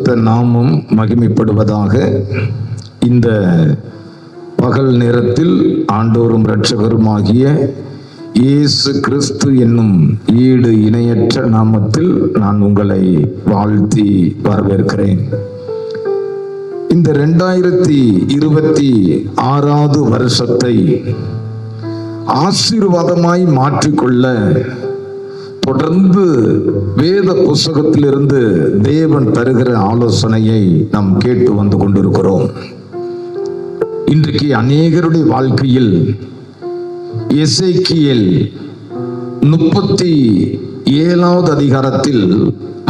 பரிசுத்த நாமம் மகிமைப்படுவதாக. இந்த பகல் நேரத்தில் ஆண்டவரும் இரட்சகருமாகிய இயேசு கிறிஸ்து என்னும் ஈடு இணையற்ற நாமத்தில் நான் உங்களை வாழ்த்தி வரவேற்கிறேன். இந்த 2026 வருஷத்தை ஆசீர்வாதமாய் மாற்றிக்கொள்ள தொடர்ந்து வேத புஸ்தகத்திலிருந்து தேவன் தருகிற ஆலோசனையை நாம் கேட்டு வந்து கொண்டிருக்கிறோம். இன்றைக்கு அநேகருடைய வாழ்க்கையில் எசேக்கியேல் 37வது அதிகாரத்தில்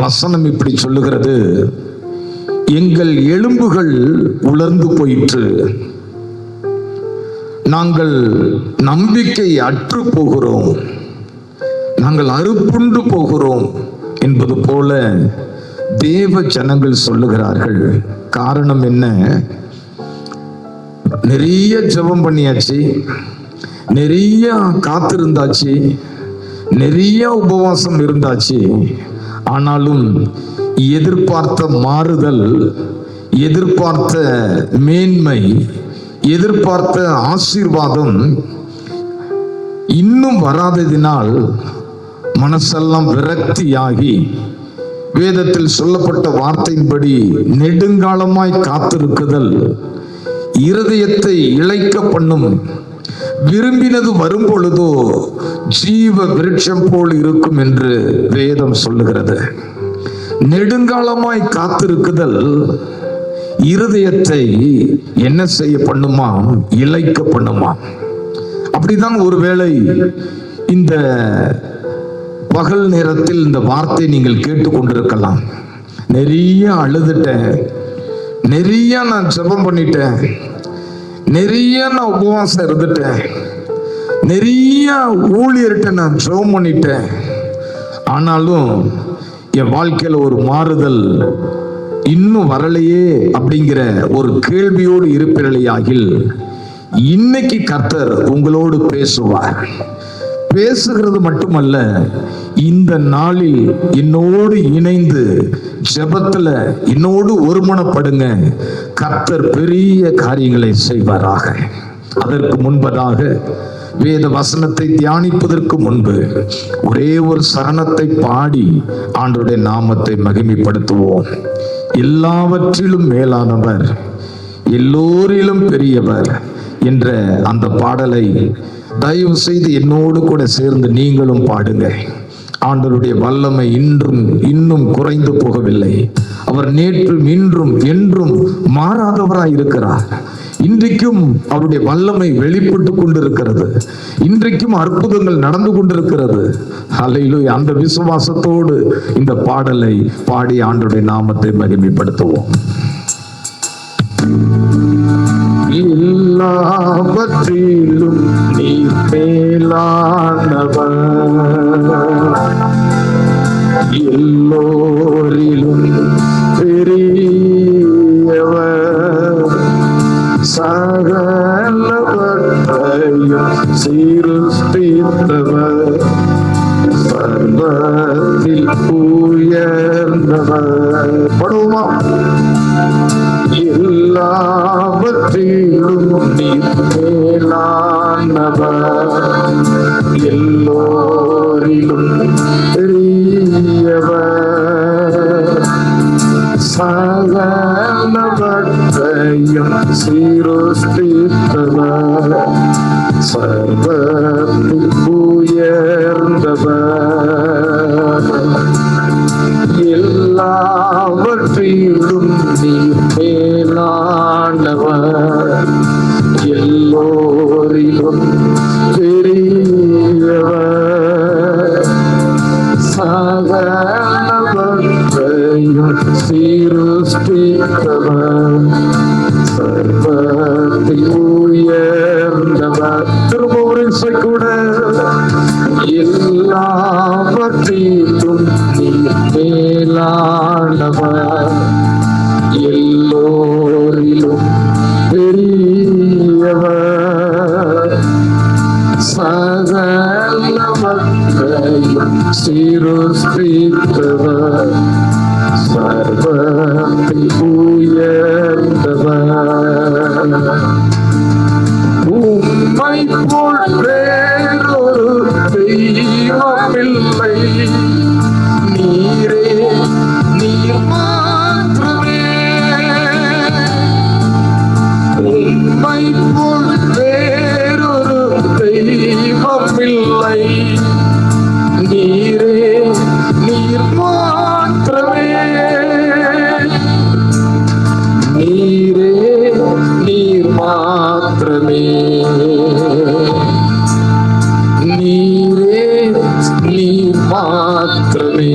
வசனம் இப்படி சொல்லுகிறது: எங்கள் எலும்புகள் உலர்ந்து போயிற்று, நாங்கள் நம்பிக்கை அற்று போகிறோம், நாங்கள் அறுப்புண்டு போகிறோம் என்பது போல தேவ ஜனங்கள் சொல்லுகிறார்கள். காரணம் என்ன? நிறைய ஜெபம் பண்ணியாச்சு, நிறைய காத்திருந்தாச்சு, நிறைய உபவாசம் இருந்தாச்சு. ஆனாலும் எதிர்பார்த்த மாறுதல், எதிர்பார்த்த மேன்மை, எதிர்பார்த்த ஆசீர்வாதம் இன்னும் வராததினால் மனசெல்லாம் விரக்தியாகி, வேதத்தில் சொல்லப்பட்ட வார்த்தையின்படி நெடுங்காலமாய் காத்திருக்குதல் இருதயத்தை இளைக்க பண்ணும். விரும்பினது வரும் பொழுதோ ஜீவ விருட்சம் போல் இருக்கும் என்று வேதம் சொல்லுகிறது. நெடுங்காலமாய் காத்திருக்குதல் இருதயத்தை என்ன செய்ய பண்ணுமா? இளைக்க பண்ணுமா. அப்படிதான் ஒருவேளை இந்த பகல் நேரத்தில் இந்த வார்த்தை நீங்கள் கேட்டுக்கொண்டிருக்கலாம். நிறைய அழுதுட்டேன், நிறைய நான் ஜெபம் பண்ணிட்டேன், நிறைய நான் உபவாசம் இருந்துட்டேன், நிறைய ஊழியர்கிட்ட நான் ஜெபம் பண்ணிட்டேன், ஆனாலும் என் வாழ்க்கையில ஒரு மாறுதல் இன்னும் வரலையே அப்படிங்கிற ஒரு கேள்வியோடு இருப்பிலையாகில் இன்னைக்கு கர்த்தர் உங்களோடு பேசுவார். பேசுகிறது மட்டுமல்ல, இந்த நாளில் என்னோடு இணைந்து ஜெபத்துல என்னோடு ஒருமனப்படுங்க. கர்த்தர் பெரிய காரியங்களை செய்வாராக. அதற்கு முன்பதாக வேத வசனத்தை தியானிப்பதற்கு முன்பு ஒரே ஒரு சரணத்தை பாடி ஆண்டவருடைய நாமத்தை மகிமைப்படுத்துவோம். எல்லாவற்றிலும் மேலானவர், எல்லோரிலும் பெரியவர் என்ற அந்த பாடலை தயவு செய்து என்னோடு கூட சேர்ந்து நீங்களும் பாடுங்க. ஆண்டவருடைய வல்லமை இன்னும் குறைந்து போகவில்லை. அவர் நேற்றும் இன்றும் என்றும் மாறாதவராய் இருக்கிறார். இன்றைக்கும் அவருடைய வல்லமை வெளிப்பட்டு கொண்டிருக்கிறது. இன்றைக்கும் அற்புதங்கள் நடந்து கொண்டிருக்கிறது. ஹல்லேலூயா. அந்த விசுவாசத்தோடு இந்த பாடலை பாடி ஆண்டவருடைய நாமத்தை மகிமைப்படுத்துவோம். எல்லாவற்றிலும் நீர் மேலானவர், எல்லோரிலும் பெரியவர், சகலவற்றையும் சிருஷ்டித்தவர், சர்வத்தில் உயர்ந்தவர். படுவோமா? எல்லாவற்றிலும் நீர் மேலானவர், எல்லோரிலும் பெரியவர், சகலவற்றையும் சிருஷ்டித்தவர், சர்வத்தில் உயர்ந்தவர். எல்லாவற்றிலும் நீர் மேலானவர், எல்லோரிலும் பெரியவர், சகலவற்றையும் சிருஷ்டித்தவர், சர்வத்தில் உயர்ந்தவர். திரும்ப ஒரு கூட எல்லாவற்றிலும் நீர் மேலானவர், எல்லோரிலும் பெரியவர், சகலவற்றையும் சிருஷ்டித்தவர், சர்வத்தில் உயர்ந்தவர் உம்மை போல் வேறொரு தெய்வமில்லை நீரே நீர் மாத்திரமே உம்மை போல் வேறொரு தெய்வமில்லை நீரே நீர் மாத்திரமே நீரே நீர் மாத்திரமே நீரே நீர் மாத்திரமே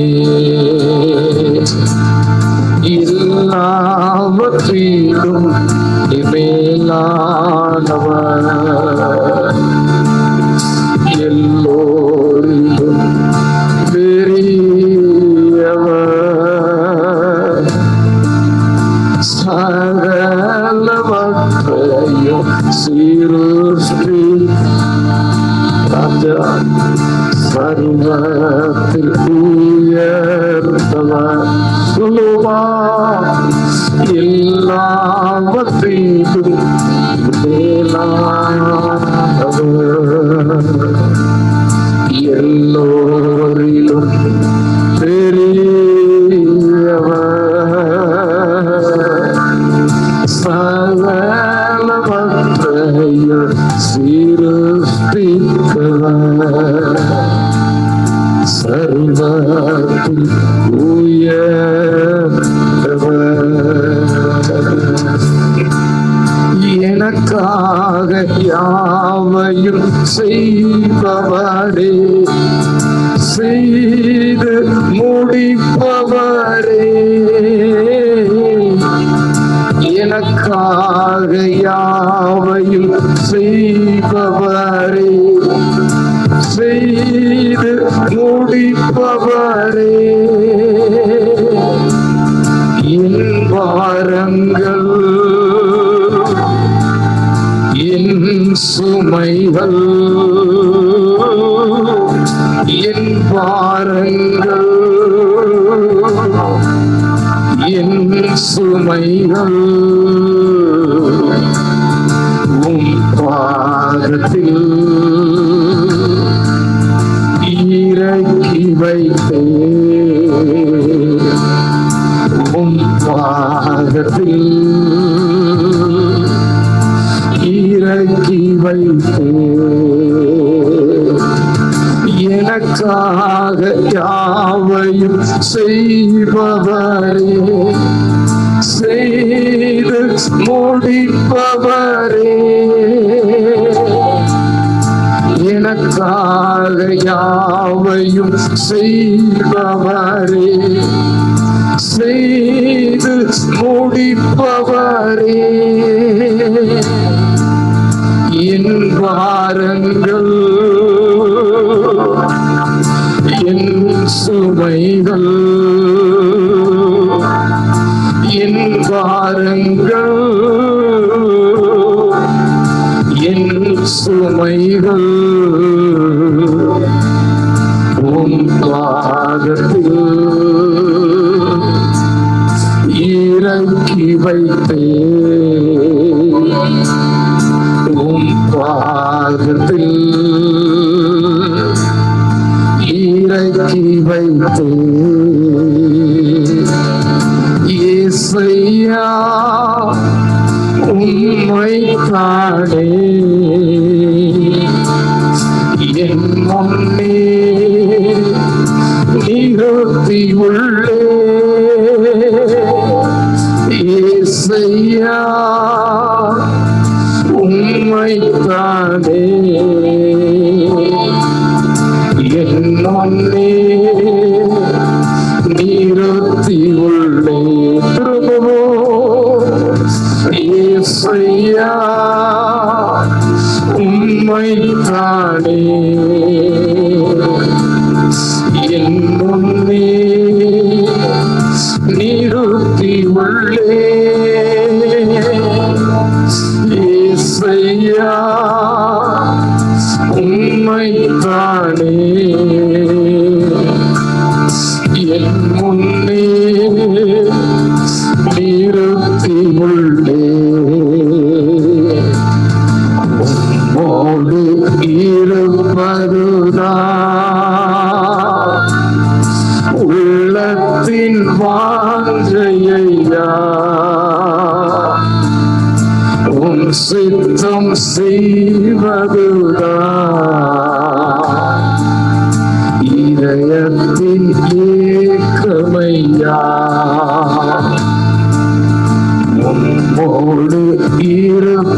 எல்லாவற்றிலும் மேலானவர் எல்லோரிலும் பெரியவர் சகலவற்றையும் சிருஷ்டி சர்வத்தில் உயர்ந்தவர் சொல்லுவா எல்லாவற்றிலும் மேலானவர் எல்லோரிலும் பெரியவர் சகலவற்றையும் சிருஷ்டித்தவர் சர்வத்தில் உயர்ந்தவர் எனக்காக யாவையும் செய்பவரே செய்து முடிப்பவரே எனக்காக யாவையும் செய்பவரே செய்து முடிப்பவரே என் பாரங்கள் என் சுமைகள் என் பாரங்கள் என் சுமைகள் உம் பாதத்தில் இறக்கி வைத்தேன் உம் பாதத்தில் இறக்கி வைத்தேன் எனக்காக யாவையும் செய்பவரே செய்து முடிப்பவரே எனக்காக யாவையும் செய்பவரே செய்து முடிப்பவரே என் பாரங்கள் என் சுமைகள் என் பாரங்கள் என் சுமைகள் உம் பாதத்தில் இறக்கி வைத்தேன் உம் பாதத்தில் இறக்கி வைத்தேன் இயேசையா உம்மை தானே என் முன்னே நிறுத்தி உள்ளே இயேசையா உம்மை தானே என் முன்னே நிறுத்தி உள்ளே இயேசையா உம்மை தானே என் முன்னே நிறுத்தி உள்ளே இயேசையா உம்மை தானே என் முன்னே இதயத்தின் ஏக்கமையா உம்மோடு இருப்பதுதான்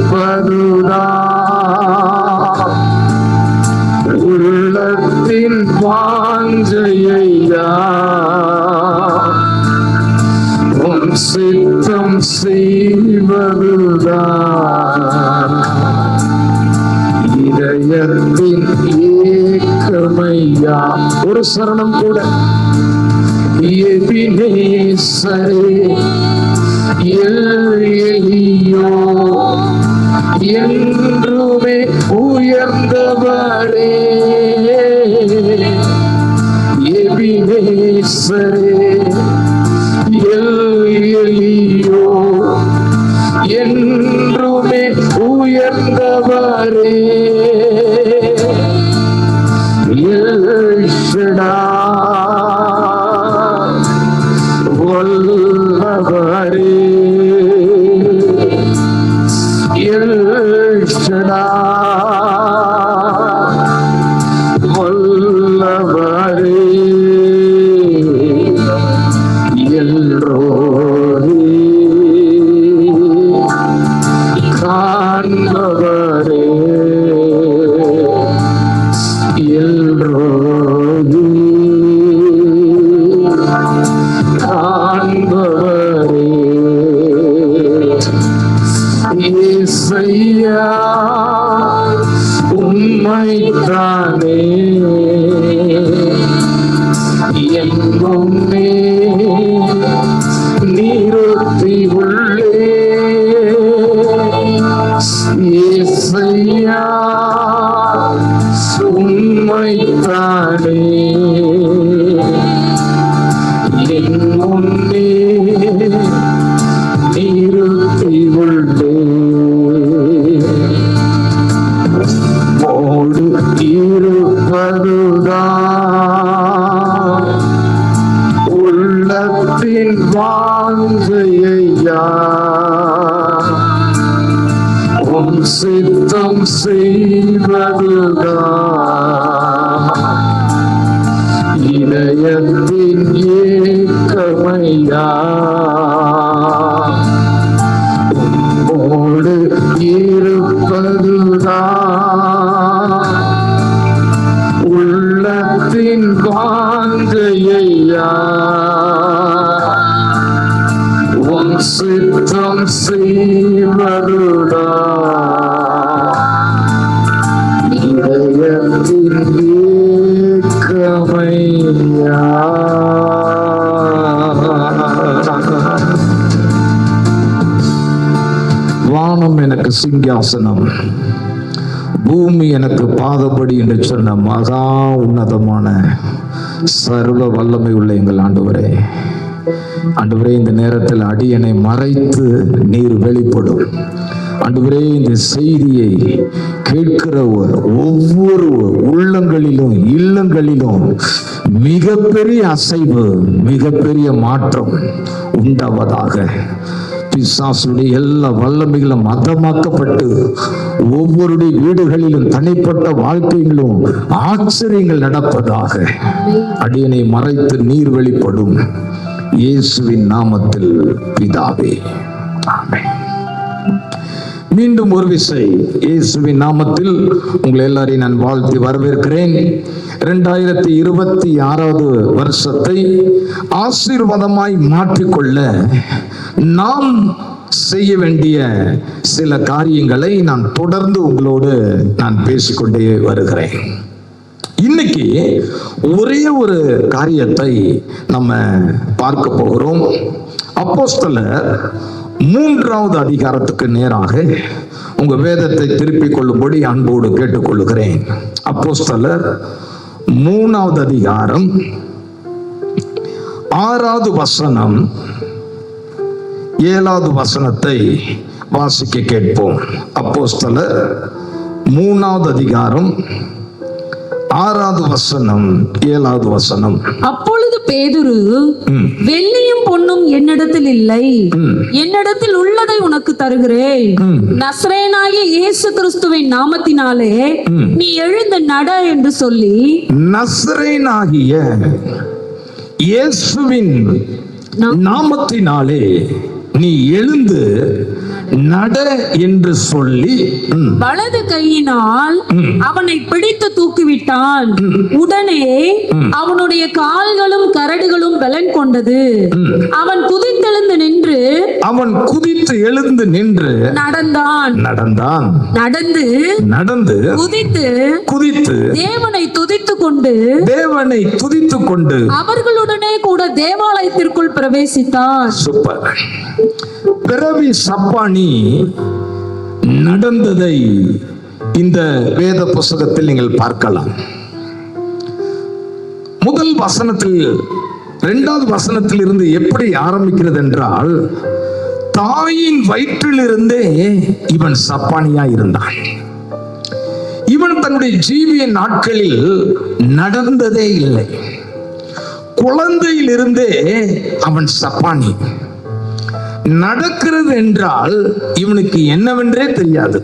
உள்ளத்தின் வாஞ்சையா உம் சித்தம் செய்வதுதான் இதயத்தின் ஏக்கமையா. ஒரு சரணம் கூட. எபினேசரே எல்லியோ என்றுமே உயர்ந்தவரே எபினேசரே எல்லியோ என்றுமே உயர்ந்தவரே வல்லவரே வல்லவரே எல்ரோஹி காண்பவரே எல்ரோஹி காண்பவரே இயேசையா உம்மைத்தானே எங்குமே நிறுத்தி உள்ளே இயேசையா உம்மைத்தானே எங்குமே நிறுத்தி உள்ளே மோடு இருப்பதுதான் உள்ளத்தின் வாஞ்சையா உம் சித்தம் செய்வதுதான் இதயத்தின் ஏக்கமையா உம்மோடு இருப்பதுதான் உள்ளத்தின் வாஞ்சையா உம் சித்தம் செய்வதுதான் இதயத்தின் ஏக்கமையா. வானம் எனக்கு சிங்காசனம், பூமி எனக்கு பாதபடி என்று சொன்ன மகா உன்னதமான சர்வ வல்லமை உள்ள எங்கள் ஆண்டவரே, ஆண்டவரே, இந்த நேரத்தில் அடியனை மறைத்து நீர் வெளிப்படும். ஆண்டவரே, இந்த செய்தியை கேட்கிற ஒவ்வொரு உள்ளங்களிலும் இல்லங்களிலும் மிகப்பெரிய அசைவு, மிகப்பெரிய மாற்றம் உண்டாவதாக. பிசாசுடைய எல்லா வல்லமைகளும் மதமாக்கப்பட்டு ஒவ்வொருடைய வீடுகளிலும் தனிப்பட்ட வாழ்க்கையிலும் ஆச்சரியங்கள் நடப்பதாக. அடியனை மறைத்து நீர் வெளிப்படும். இயேசுவின் நாமத்தில் பிதாவே, ஆமென். மீண்டும் ஒரு விசை இயேசுவின் நாமத்தில் உங்களை எல்லாரையும் நான் வாழ்த்தி வரவேற்கிறேன். 2026 வருஷத்தை ஆசீர்வாதமாய் மாற்றிக்கொள்ள நாம் செய்ய வேண்டிய சில காரியங்களை நான் தொடர்ந்து உங்களோடு நான் பேசிக்கொண்டே வருகிறேன். இன்னைக்கு ஒரே ஒரு காரியத்தை நம்ம பார்க்க போகிறோம். அப்போஸ்தலர் 3வது அதிகாரத்துக்கு நேராக உங்க வேதத்தை திருப்பிக் கொள்ளும்படி அன்போடு கேட்டுக்கொள்கிறேன். அப்போஸ்தலர் 3வது அதிகாரம் 6வது வசனம் 7வது வசனத்தை வாசிக்க கேட்போம். அப்போஸ்தலர் 3வது அதிகாரம் 6வது வசனம் 7வது வசனம். அப்பொழுது பேதுரு, வெள்ளியும் பொன்னும் என்னிடத்தில் இல்லை, என்னிடத்தில் உள்ளதை உனக்கு தருகிறேன். நசரேயனாகிய இயேசு கிறிஸ்துவின் நாமத்தினாலே நீ எழுந்து நட என்று சொல்லி, நசரேயனாகிய இயேசுவின் நாமத்தினாலே நீ எழுந்து நட என்று சொல்லி வலது கையினால் அவனை பிடித்து தூக்கிவிட்டான். உடனே அவனுடைய கால்களும் கரடுகளும் பலன் கொண்டது. அவன் குதித்து எழுந்து நின்று நடந்து குதித்து தேவனை துதித்துக் கொண்டு அவர்களுடனே கூட தேவாலயத்திற்குள் பிரவேசித்தான். சூப்பர். பிறவி சப்பானி நடந்ததை இந்த வேத புஸ்தகத்தில் நீங்கள் பார்க்கலாம். முதல் வசனத்தில் 2வது வசனத்தில் இருந்து எப்படி ஆரம்பிக்கிறது என்றால், தாயின் வயிற்றிலிருந்தே இவன் சப்பானியா இருந்தான். இவன் தன்னுடைய ஜீவிய நாட்களில் நடந்ததே இல்லை. குழந்தையிலிருந்தே அவன் சப்பானி. நடக்கிறது என்றால் இவனுக்கு என்னவென்றே தெரியாது.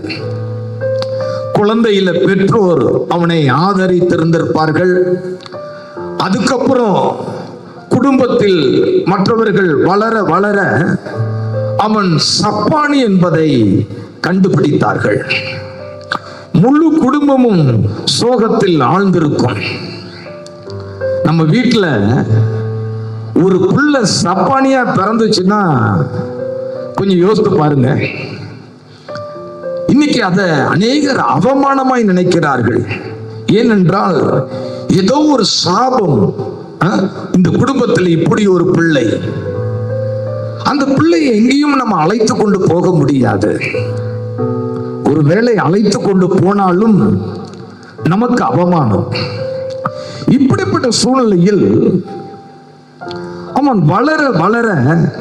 குழந்தையில பெற்றோர் அவனை ஆதரித்திருந்திருப்பார்கள். அதுக்கப்புறம் குடும்பத்தில் மற்றவர்கள் வளர வளர அவன் சப்பானி என்பதை கண்டுபிடித்தார்கள். முழு குடும்பமும் சோகத்தில் ஆழ்ந்திருக்கும். நம்ம வீட்டுல ஒரு புள்ள சப்பானியா பிறந்துச்சுன்னா கொஞ்சம் யோசித்து பாருங்க. இன்னைக்கு அதை அநேகர் அவமானமாய் நினைக்கிறார்கள். ஏனென்றால் ஏதோ ஒரு சாபம், இந்த குடும்பத்தில் இப்படி ஒரு பிள்ளை. அந்த பிள்ளையை எங்கேயும் நம்ம அழைத்து கொண்டு போக முடியாது. ஒருவேளை அழைத்து கொண்டு போனாலும் நமக்கு அவமானம். இப்படிப்பட்ட சூழ்நிலையில் அவன் வளர வளர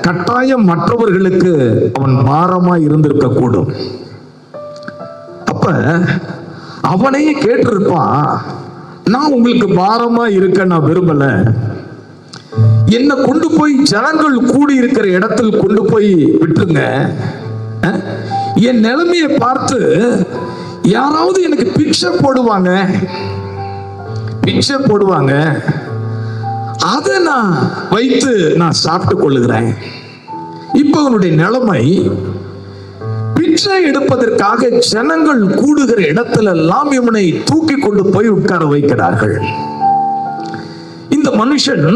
கட்டாயம் மற்றவர்களுக்கு அவன் பாரமாய் இருந்திருக்க கூடும். அப்ப அவனையே கேட்டிருப்பான், நான் உங்களுக்கு பாரமா இருக்க நான் விரும்பல, என்னை கொண்டு போய் ஜனங்கள் கூடி இருக்கிற இடத்தில் கொண்டு போய் விட்டுருங்க. என் நிலைமையை பார்த்து யாராவது எனக்கு பிச்சை போடுவாங்க, அதை நான் வைத்து நான் சாப்பிட்டு கொள்ளுகிறேன். இப்ப அவனுடைய நிலைமை, பிச்சை எடுப்பதற்காக ஜனங்கள் கூடுகிற இடத்துல எல்லாம் இவனை தூக்கி கொண்டு போய் உட்கார வைக்கிறார்கள். இந்த மனுஷன்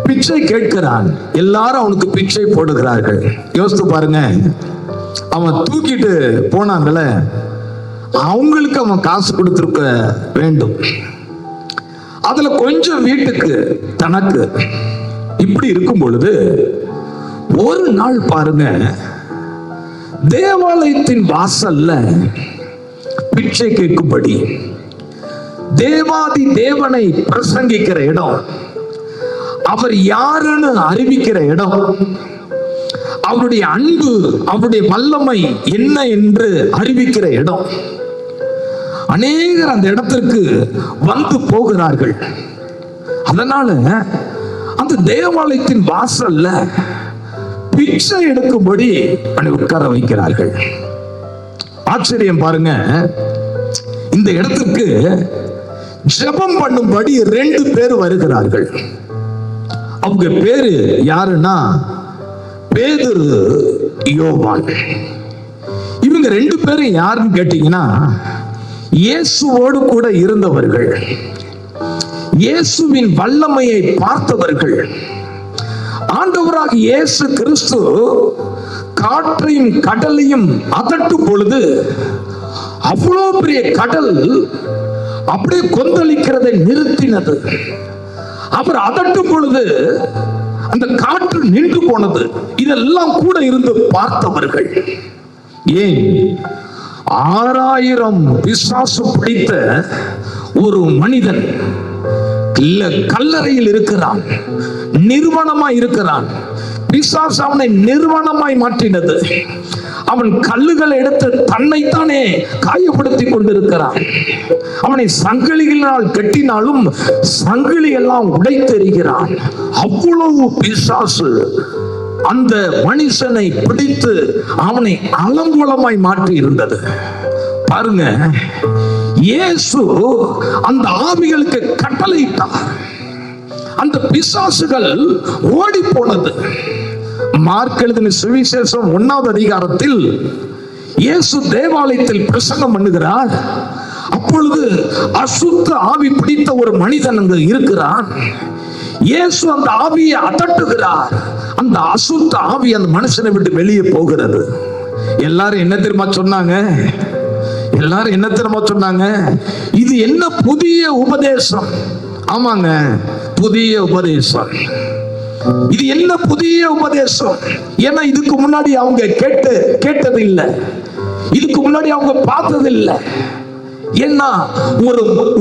பிச்சை கேட்கிறான், எல்லாரும் அவனுக்கு பிச்சை போடுகிறார்கள். யோசித்து பாருங்க, அவன் தூக்கிட்டு போனாங்கல்ல, அவங்களுக்கு அவன் காசு கொடுத்திருக்க வேண்டும். அதுல கொஞ்சம் வீட்டுக்கு தனக்கு. இப்படி இருக்கும் பொழுது ஒரு நாள் பாருங்க, தேவாலயத்தின் வாசல்ல பிச்சை கேட்கும்படி தேவாதி தேவனை பிரசங்கிக்கிற இடம், அவர் யாருன்னு அறிவிக்கிற இடம், அவருடைய அன்பு அவருடைய வல்லமை என்ன என்று அறிவிக்கிற இடம், அநேகர் அந்த இடத்திற்கு வந்து போகிறார்கள். அதனால அந்த தேவாலயத்தின் வாசல்ல பிச்சை எடுக்கும்படி உட்கார வைக்கிறார்கள். ஆச்சரியம் பாருங்க, இந்த இடத்திற்கு ஜெபம் பண்ணும்படி 2 பேர் வருகிறார்கள். அவங்க பேரு யாருன்னா பேதுரு, யோவான். இவங்க 2 பேரும் யாருன்னு கேட்டீங்கன்னா, இயேசுவோடு கூட இருந்தவர்கள், இயேசுவின் வல்லமையை பார்த்தவர்கள். ஆண்டவராக இயேசு கிறிஸ்து காற்றையும் கடலையும் அதட்டும் பொழுது அவ்வளோ பெரிய கடல் அப்படியே கொந்தளிக்கிறதை நிறுத்தினது. அவர் அதட்டும் பொழுது அந்த காற்று நின்று போனது. இதெல்லாம் கூட இருந்து பார்த்தவர்கள். ஏன், 6000 பிசாசு பிடித்த ஒரு மனிதன் கல்லறையில் இருக்கிறான், நிர்வாணமாய் இருக்கிறான். பிசாசு அவனை நிர்வாணமாய் மாற்றினது. அவன் கல்லுகளை எடுத்து தன்னைத்தானே காயப்படுத்தி கொண்டிருக்கிறான். அவனை சங்கிலிகளால் கட்டினாலும் சங்கிலி எல்லாம் உடைத்தெறிகிறான். அவ்வளவு பிசாசு அந்த மனுஷனை பிடித்து அவனை அலங்கோலமாய் மாற்றி இருந்தது. பாருங்க, இயேசு அந்த ஆவிகளுக்கு கட்டளையிட்டார். அந்த பிசாசுகள் ஓடி போனது. மார்க் எழுதின சுவிசேஷம் 1வது அதிகாரத்தில் இயேசு தேவாலயத்தில் பிரசங்கம் பண்ணுகிறார். அப்பொழுது அசுத்த ஆவி பிடித்த ஒரு மனிதன் அங்கு இருக்கிறான். இயேசு அந்த ஆவியை அதட்டுகிறார். அந்த அசுத்த ஆவி அந்த மனுஷனை விட்டு வெளியே போகிறது. எல்லாரும் என்ன தெரியுமா சொன்னாங்க? எல்லாரும் என்ன தெரியுமா சொன்னாங்க? இது என்ன புதிய உபதேசம்? ஆமாங்க, புதிய உபதேசம். இது என்ன புதிய உபதேசம்? ஏன்னா இதுக்கு முன்னாடி அவங்க கேட்டது இல்லை, இதுக்கு முன்னாடி அவங்க பார்த்தது இல்லை. ஏன்னா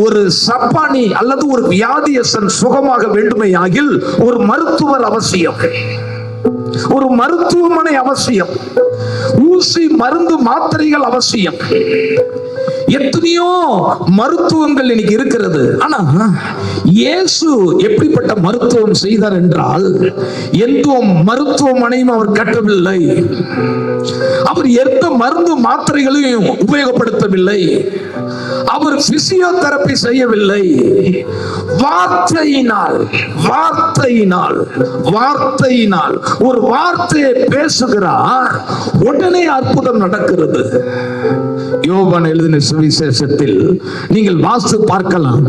ஒரு சப்பானி அல்லது ஒரு வியாதியஸ்தன் சுகமாக வேண்டுமே ஆகில் ஒரு மருத்துவர் அவசியம், ஒரு மருத்துவமனை அவசியம், ஊசி மருந்து மாத்திரைகள் அவசியம். எத்தனையோ மருத்துவங்கள் இன்னைக்கு இருக்கிறது. ஆனா இயேசு எப்படிப்பட்ட மருத்துவம் செய்தார் என்றால், எந்த மருத்துவமனையும் அவர் கட்டவில்லை. அவர் எந்த மருந்து மாத்திரைகளையும் உபயோகப்படுத்தவில்லை. அவர் பிசியோதெரபி செய்யவில்லை. வார்த்தையினால் ஒரு வார்த்தையை பேசுகிறார், உடனே அற்புதம் நடக்கிறது. யோவான் எழுதின சுவிசேஷத்தில் நீங்கள் வாசித்து பார்க்கலாம்.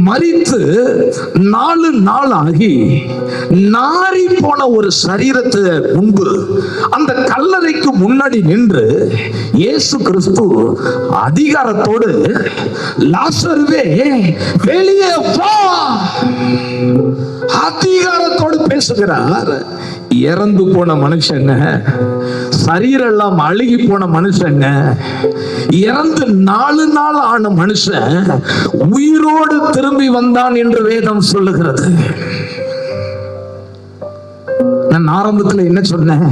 மரித்து 4 நாள் ஆகி நாறி போன ஒரு சரீரத்து முன்பு அந்த கல்லறைக்கு முன்னாடி நின்று இயேசு கிறிஸ்து அதிகாரத்தோடு, லாசருவே வெளியே வா, அதிகாரத்தோடு பேசுகிறார். இறந்து போன மனுஷங்க, சரீரம் எல்லாம் அழுகி போன மனுஷங்க, இறந்து 4 நாள் ஆன மனுஷன் உயிரோடு திரும்பி வந்தான் என்று வேதம் சொல்லுகிறது. நான் ஆரம்பத்தில் என்ன சொன்னேன்?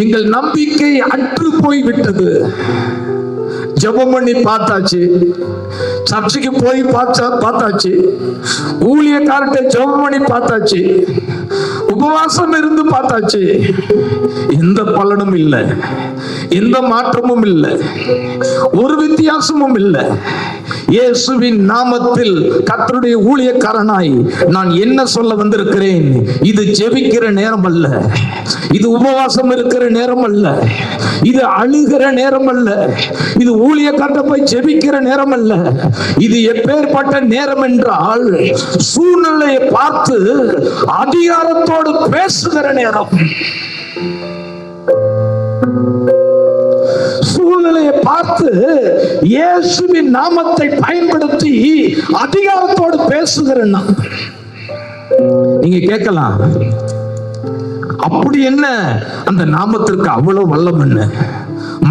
எங்கள் நம்பிக்கை அற்று போய் விட்டது. ஜெபம் பண்ணி பார்த்தாச்சு, சர்ச்சுக்கு போய் பார்த்தாச்சு, ஊழியக்காரர்கிட்ட ஜெபம் பண்ணி பார்த்தாச்சு, உபவாசம் இருந்து பார்த்தாச்சு. எந்த பலனும் இல்லை, எந்த மாற்றமும் இல்லை, ஒரு வித்தியாசமும் இல்லை. இயேசுவின் நாமத்தில் கர்த்தருடைய ஊழியக்காரனாய் நான் என்ன சொல்ல வந்திருக்கிறேன்? இது ஜெபிக்கிற நேரம் அல்ல, இது உபவாசம் இருக்கிற நேரம் அல்ல, இது அழுகிற நேரம் அல்ல, இது ஊழியக்காரரை போய் ஜெபிக்கிற நேரம் அல்ல. இது எப்பேற்பட்ட நேரம் என்றால், சூழ்நிலையை பார்த்து அதிகாரத்தோடு பேசுகிற நேரம். சூழ்நிலையை பார்த்து இயேசுவின் நாமத்தை பயன்படுத்தி அதிகாரத்தோடு பேசுகிற நாம். நீங்க கேட்கலாம், அப்படி என்ன அந்த நாமத்திற்கு அவ்வளவு வல்லம் என்ன?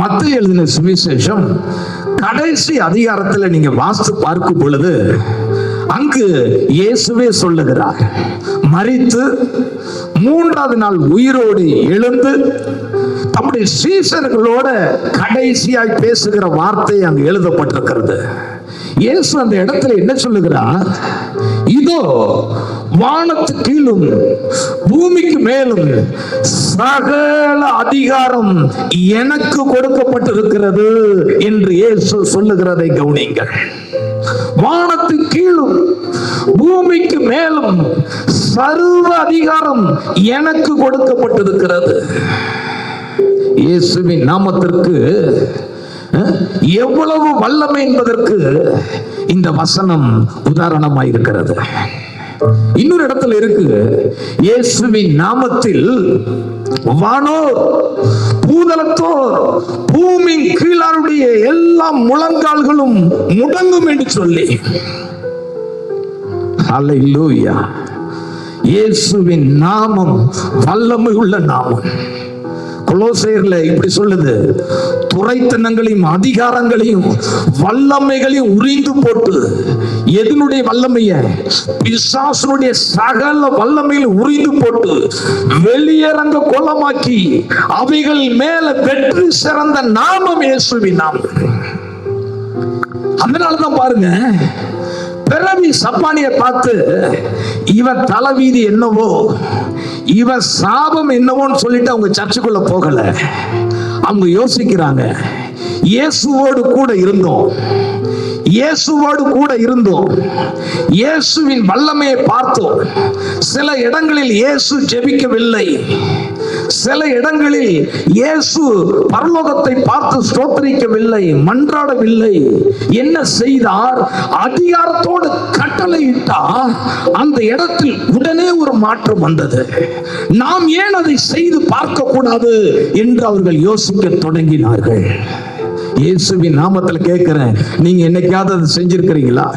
மத்தேயு எழுதின சுவிசேஷம் கடைசி அதிகாரத்தில் நீங்க வாசித்து பார்க்கும் பொழுது அங்கு இயேசுவே சொல்லுகிறார், மரித்து 3வது நாள் உயிரோடு எழுந்து தம்முடைய சீஷர்களோட கடைசியாய் பேசுகிற வார்த்தை அங்கு எழுதப்பட்டிருக்கிறது. இயேசு அந்த இடத்துல என்ன சொல்லுகிறார்? இதோ வானத்து கீழும் பூமிக்கு மேலும் சகல அதிகாரம் எனக்கு கொடுக்கப்பட்டிருக்கிறது என்று இயேசு சொல்லுகிறதை கவனிங்கள். வானத்து கீழும் பூமிக்கு மேலும் சர்வ அதிகாரம் எனக்கு கொடுக்கப்பட்டிருக்கிறது. இயேசுவின் நாமத்திற்கு எவ்வளவு வல்லமை என்பதற்கு இந்த வசனம் உதாரணமாய் இருக்கிறது. இன்னொரு இடத்துல இருக்கு, இயேசுவின் நாமத்தில் வானோர் பூதலத்தோர் பூமியின் கீழாருடைய எல்லா முழங்கால்களும் முடங்கும் என்று சொல்லி. ஹல்லேலூயா. இயேசுவின் நாமம் வல்லமை உள்ள நாமம். கொலோசையர்ல இப்படி சொல்லுது, துரைத்தனங்களையும் அதிகாரங்களையும் வல்லமைகளையும் உரிந்து போட்டு எதனுடைய வல்லமைய? பிசாசுடைய சகல வல்லமையில் உரிந்து போட்டு வெளியரங்க கொலமாக்கி அவைகள் மேல வெற்றி சிறந்த நாமம் இயேசுவின் நாமம். அதனாலதான் பாருங்க, பிறவி சப்பானிய பார்த்து இவன் தலைவீதி என்னவோ இவன் சாபம் என்னவோன்னு சொல்லிட்டு அவங்க சர்ச்சுக்குள்ள போகல. அவங்க யோசிக்கிறாங்க, இயேசுவோடு கூட இருந்தோம், இயேசுவோடு கூட இருந்தோம், இயேசுவின் வல்லமையை பார்த்தோம். சில இடங்களில் இயேசு ஜெபிக்கவில்லை, சில இடங்களில் இயேசு பரலோகத்தை பார்த்து ஸ்தோத்திரிக்கவில்லை, மன்றாடவில்லை. என்ன செய்தார்? அதிகாரத்தோடு கட்டளையிட்டார். அந்த இடத்தில் உடனே ஒரு மாற்றம் வந்தது. நாம் ஏன் அதை செய்து பார்க்க கூடாது என்று அவர்கள் யோசிக்க தொடங்கினார்கள். இயேசுவின் நாமத்தில் கேட்கிறேன், நீங்க என்னைக்காவது அதை செஞ்சிருக்கிறீங்களா?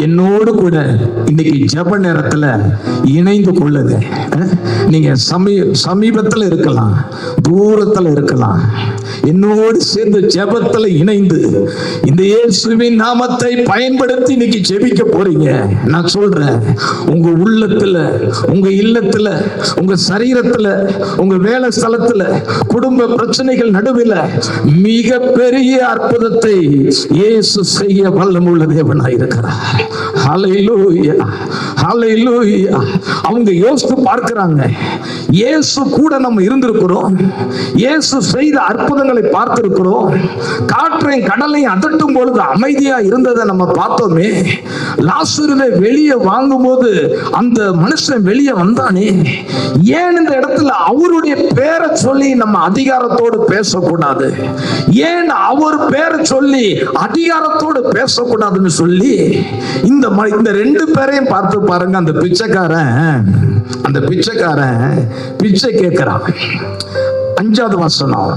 என்னோடு கூட இன்னைக்கு ஜெப நேரத்துல இணைந்து கொள்ளுங்க. நீங்க சமீபத்துல இருக்கலாம், தூரத்துல இருக்கலாம், என்னோடு சேர்ந்து ஜெபத்துல இணைந்து இந்த இயேசுவின் நாமத்தை பயன்படுத்தி இன்னைக்கு ஜெபிக்க போறீங்க. நான் சொல்றேன், உங்க உள்ளத்துல, உங்க இல்லத்துல, உங்க சரீரத்துல, உங்க வேலை ஸ்தலத்துல, குடும்ப பிரச்சனைகள் நடுவில் மிக பெரிய அற்புதத்தை இயேசு செய்ய வல்லமுள்ள தேவனாய் இருக்கிறார். ஹல்லேலூயா, ஹல்லேலூயா. அவங்க யோசித்து பார்க்கிறாங்க, இயேசு கூட நம்ம இருந்திருக்கிறோம், இயேசு செய்த அற்புதங்களை பார்த்திருக்கிறோம், காற்றையும் கடலையும் அதட்டும் பொழுது அமைதியா இருந்ததை நம்ம பார்த்தோமே, லாசருவை வெளியே வாங்கும் போது அந்த மனுஷன் வெளியே வந்தானே, ஏன் இந்த இடத்துல அவருடைய பேரை சொல்லி நம்ம அதிகாரத்தோடு பேசக்கூடாது? ஏன் அவர் பேரை சொல்லி அதிகாரத்தோடு பேசக்கூடாதுன்னு சொல்லி இந்த ரெண்டு பேரையும் பார்த்து பாருங்க. அந்த பிச்சைக்காரன் பிச்சை கேட்கிறான். 5வது வசனம்,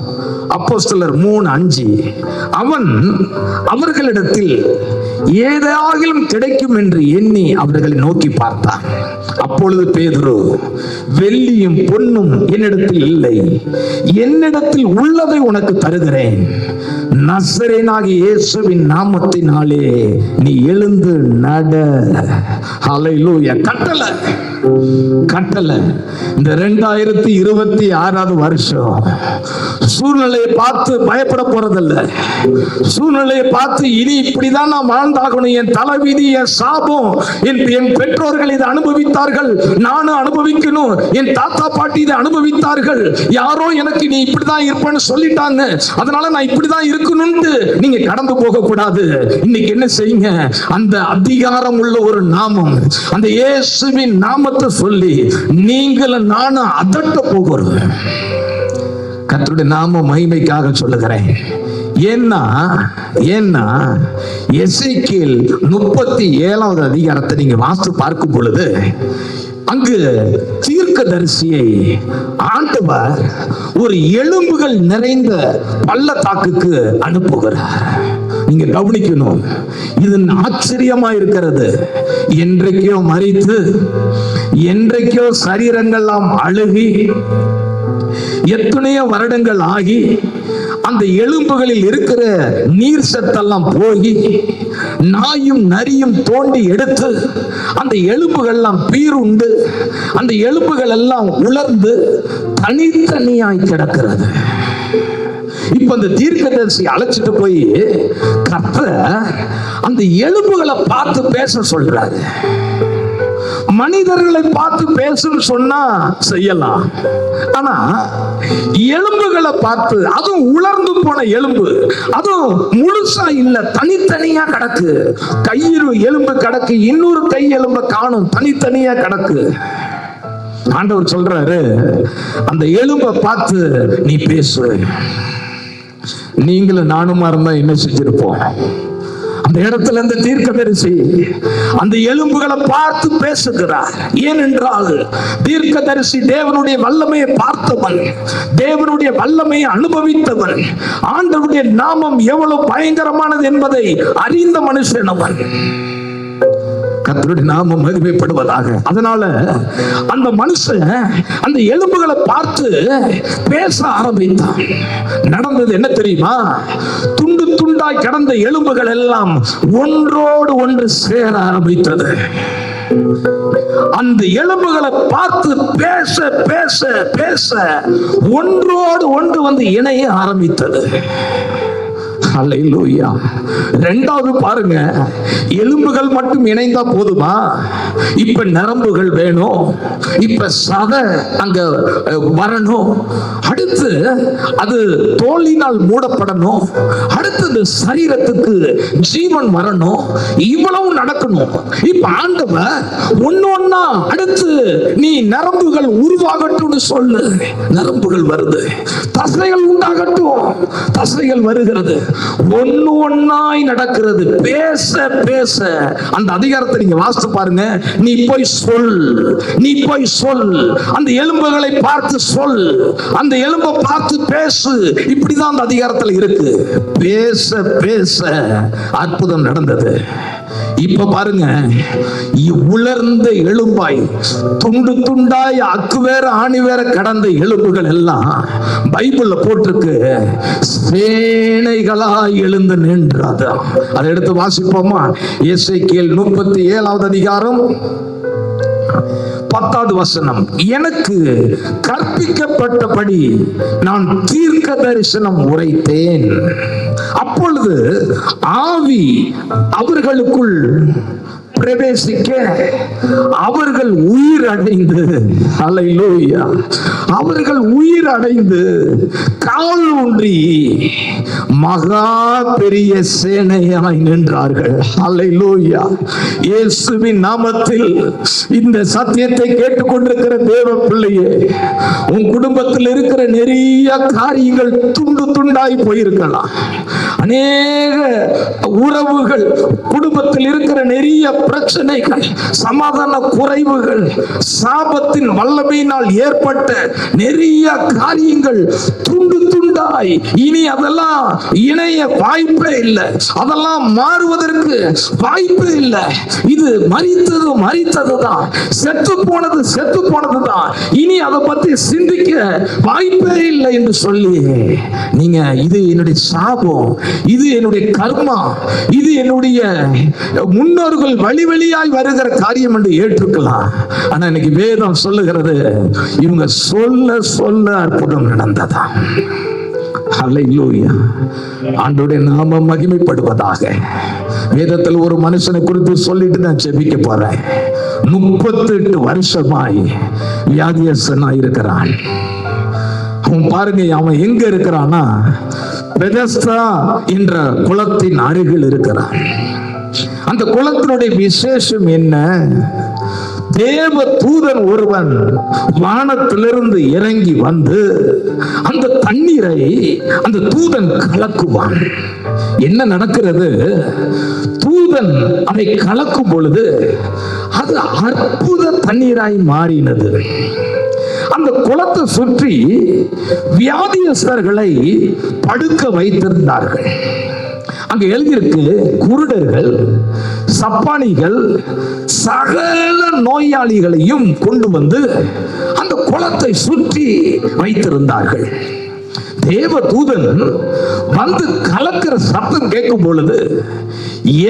அப்போஸ்தலர் 3:5. அவன் அவர்களிடத்தில் ஏதாகிலும் கிடைக்கும் என்று எண்ணி அவர்களை நோக்கி பார்த்தான். அப்பொழுது பேதுரு, வெள்ளியும் பொன்னும் என்னிடத்தில் இல்லை, என்னிடத்தில் உள்ளதை உனக்கு தருகிறேன், நசரேயனாகிய இயேசுவின் நாமத்தினாலே நீ எழுந்து நட. ஹல்லேலூயா. கட்டளை. இந்த 2026 வருஷம் சூழ்நிலையை பார்த்து பயப்பட போறதில்ல. சூழ்நிலையை பார்த்து இனி இப்படிதான் நான் வாழ்ந்தாகணும், என் தலைவிதி, என் சாபம், என் பெற்றோர்கள் இதை அனுபவித்தார்கள், நானும் அனுபவிக்கணும், என் தாத்தா பாட்டி இதை அனுபவித்தார்கள், யாரோ எனக்கு நீ இப்படிதான் இருப்பேன்னு சொல்லிட்டாங்க, அதனால நான் இப்படிதான் இருக்கணும்னு நீங்க கடந்து போக கூடாது. இன்னைக்கு என்ன செய்யுங்க? அந்த அதிகாரம் உள்ள ஒரு நாமம், அந்த இயேசுவின் நாமத்தை சொல்லி நீங்களும் நானும் அதட்ட போகிறோம். கர்த்தருடைய நாம மகிமைக்காக சொல்லுகிறேன். ஏன்னா எசேக்கியேல் 37வது அதிகாரத்தை நீங்க வாசித்து பார்க்கும் பொழுது அங்கு தீர்க்கதரிசியை ஆண்டவர் ஒரு எலும்புகள் நிறைந்த பள்ளத்தாக்குக்கு அனுப்புகிறார். நீங்க கவனிக்கணும், இது ஆச்சரியமா இருக்கிறது. என்றைக்கோ மரித்து, என்றைக்கோ சரீரங்கள்லாம் அழுகி, எத்தனையோ வருடங்கள் ஆகி அந்த எலும்புகளில் இருக்கிற நீர் சத்தெல்லாம் போய் நாயும் நரியும் தோண்டி எடுத்து அந்த எலும்புகள் எல்லாம் பீருண்டு, அந்த எலும்புகள் எல்லாம் உலர்ந்து தனித்தனியாய் கிடக்கிறது. இப்ப அந்த தீர்க்கதரிசி அழைச்சிட்டு போய் கர்த்தர் அந்த எலும்புகளை பார்த்து பேச சொல்றாரு. மனிதர்களை பார்த்து பேசுன்னு சொன்னா செய்யலாம், ஆனா எலும்புகளை பார்த்து, அதுவும் உலர்ந்து போன எலும்பு, அதுவும் முழுசா இல்ல, தனித்தனியா கிடக்கு. கையில் எலும்பு கிடக்கு, இன்னொரு கை எலும்பு காணும், தனித்தனியா கிடக்கு. ஆண்டவர் சொல்றாரு, அந்த எலும்பை பார்த்து நீ பேசு. நீங்களும் நானுமா இருந்தா என்ன செஞ்சிருப்போம்? அந்த இடத்துல அந்த தீர்க்கதரிசி அந்த எலும்புகளை பார்த்து பேசுகிறார். ஏனென்றால் தீர்க்கதரிசி தேவனுடைய வல்லமையை பார்த்தவன், தேவனுடைய வல்லமையை அனுபவித்தவன், ஆண்டவருடைய நாமம் எவ்வளவு பயங்கரமானது என்பதை அறிந்த மனுஷன் அவன். கர்த்தருடைய நாமம் மகிமைப்படுவதாக. அதனால அந்த மனுஷன் அந்த எலும்புகளை பார்த்து பேச ஆரம்பித்தான். நடந்தது என்ன தெரியுமா? துண்டு துண்டாய் கிடந்த எலும்புகள் எல்லாம் ஒன்றோடு ஒன்று சேர ஆரம்பித்தது. அந்த எலும்புகளை பார்த்து பேச பேச பேச ஒன்றோடு ஒன்று வந்து இணைய ஆரம்பித்தது. அல்லேலூயா. இரண்டாவது பாருங்க, எலும்புகள் மட்டும் இணைந்தா போதுமா? இப்ப நரம்புகள் வேணும், இப்ப சதை அங்க வரணும், அடுத்து அது தோலினால் மூடப்படணும், அடுத்தது சரீரத்துக்கு ஜீவன் வரணும், இவ்வளவு நடக்கணும். இப்ப ஆண்டவர் ஒன்னொன்னா அடுத்து நீ நரம்புகள் உருவாகட்டும் சொல்லு. நரம்புகள் வருது, தசைகள் உண்டாகட்டும், தசைகள் வருகிறது, ஒன்னு ஒன்னாய் நடக்கிறது. பேச பேச அந்த அதிகாரத்தை நீங்க வாசித்து பாருங்க. நீ போய் சொல், நீ போய் சொல், அந்த எலும்புகளை பார்த்து சொல், அந்த எலும்பை பார்த்து பேசு. இப்படிதான் அந்த அதிகாரத்தில் இருக்கு. பேச பேச அற்புதம் நடந்தது. இப்ப பாருங்க, உலர்ந்த எலும்பாய் துண்டு துண்டாய் அக்கு வேற ஆணி வேற கடந்த எலும்புகள் எல்லாம் பைபிள்ல போட்டிருக்கு சேனைகளாய் எழுந்து நின்றது. அதை எடுத்து வாசிப்போமா? எசேக்கியேல் 37வது அதிகாரம் 10வது வசனம். எனக்கு கற்பிக்கப்பட்டபடி நான் தீர்க்க தரிசனம் உரைத்தேன். அப்பொழுது ஆவி அவர்களுக்குள் பிரவேசிக்க அவர்கள் உயிர் அடைந்து, அல்லேலூயா, அவர்கள் உயிர் அடைந்து கால் ஊன்றி மகா பெரிய சேனையாய் நின்றார்கள். அல்லேலூயா. இயேசுவின் நாமத்தில் இந்த சத்தியத்தை கேட்டுக்கொண்டிருக்கிற தேவ பிள்ளையே, உன் குடும்பத்தில் இருக்கிற நிறைய காரியங்கள் துண்டு துண்டாய் போயிருக்கலாம். அநேக உறவுகள், குடும்பத்தில் இருக்கிற நிறைய பிரச்சனைகள், சமாதான குறைவுகள், சாபத்தின் வல்லமையினால் ஏற்பட்ட நிறைய காரியங்கள் துண்டு துண்டாய் இனி அதெல்லாம் இணைய வாய்ப்பே இல்லை, அதெல்லாம் மாறுவதற்கு வாய்ப்பே இல்லை. இது மரித்தது மரித்ததுதான், செத்து போனது செத்து போனதுதான், இனி அதை பத்தி சிந்திக்க வாய்ப்பே இல்லை என்று சொல்லி நீங்க இது என்னுடைய சாபம், இது என்னுடைய கர்மா, இது என்னுடைய முன்னோர்கள் வழி வழியாய் வருகிற காரியம் என்று ஏற்றுக்கலாம். ஆனா இன்னைக்கு வேதம் சொல்லுகிறது, இவங்க சொல்ல சொல்ல அற்புதம் நடந்ததா. அல்லேலூயா. ஆண்டவருடைய நாமம் மகிமைப்படுவதாக. வேதத்தில் ஒரு மனுஷனை குறித்து சொல்லிட்டு நான் ஜெபிக்க போறேன். 38 வருஷமாய் வியாதியஸ்தனாய் இருக்கிறான். அவன் பாருங்க, அவன் எங்க இருக்கிறான்னா பெதஸ்தா என்ற குளத்தின் அருகில் இருக்கிறான். அந்த குளத்தினுடைய விசேஷம் என்ன? தேவ தூதன் ஒருவன் வானத்திலிருந்து இறங்கி வந்து அந்த தண்ணீரை அந்த தூதன் கலக்குவான். என்ன நடக்கிறது? தூதன் அதை கலக்கும் பொழுது அது அற்புத தண்ணீராய் மாறினது. அந்த குளத்தை சுற்றி வியாதியஸ்தர்களை படுக்க வைத்திருந்தார்கள். அங்க எழுதியிருக்கு, குருடர்கள், சப்பானிகள், சகல நோயாளிகளையும் கொண்டு வந்து அந்த குளத்தை சுற்றி வைத்திருந்தார்கள். தேவ தூதன் வந்து கலக்கிற சத்தம் கேட்கும் பொழுது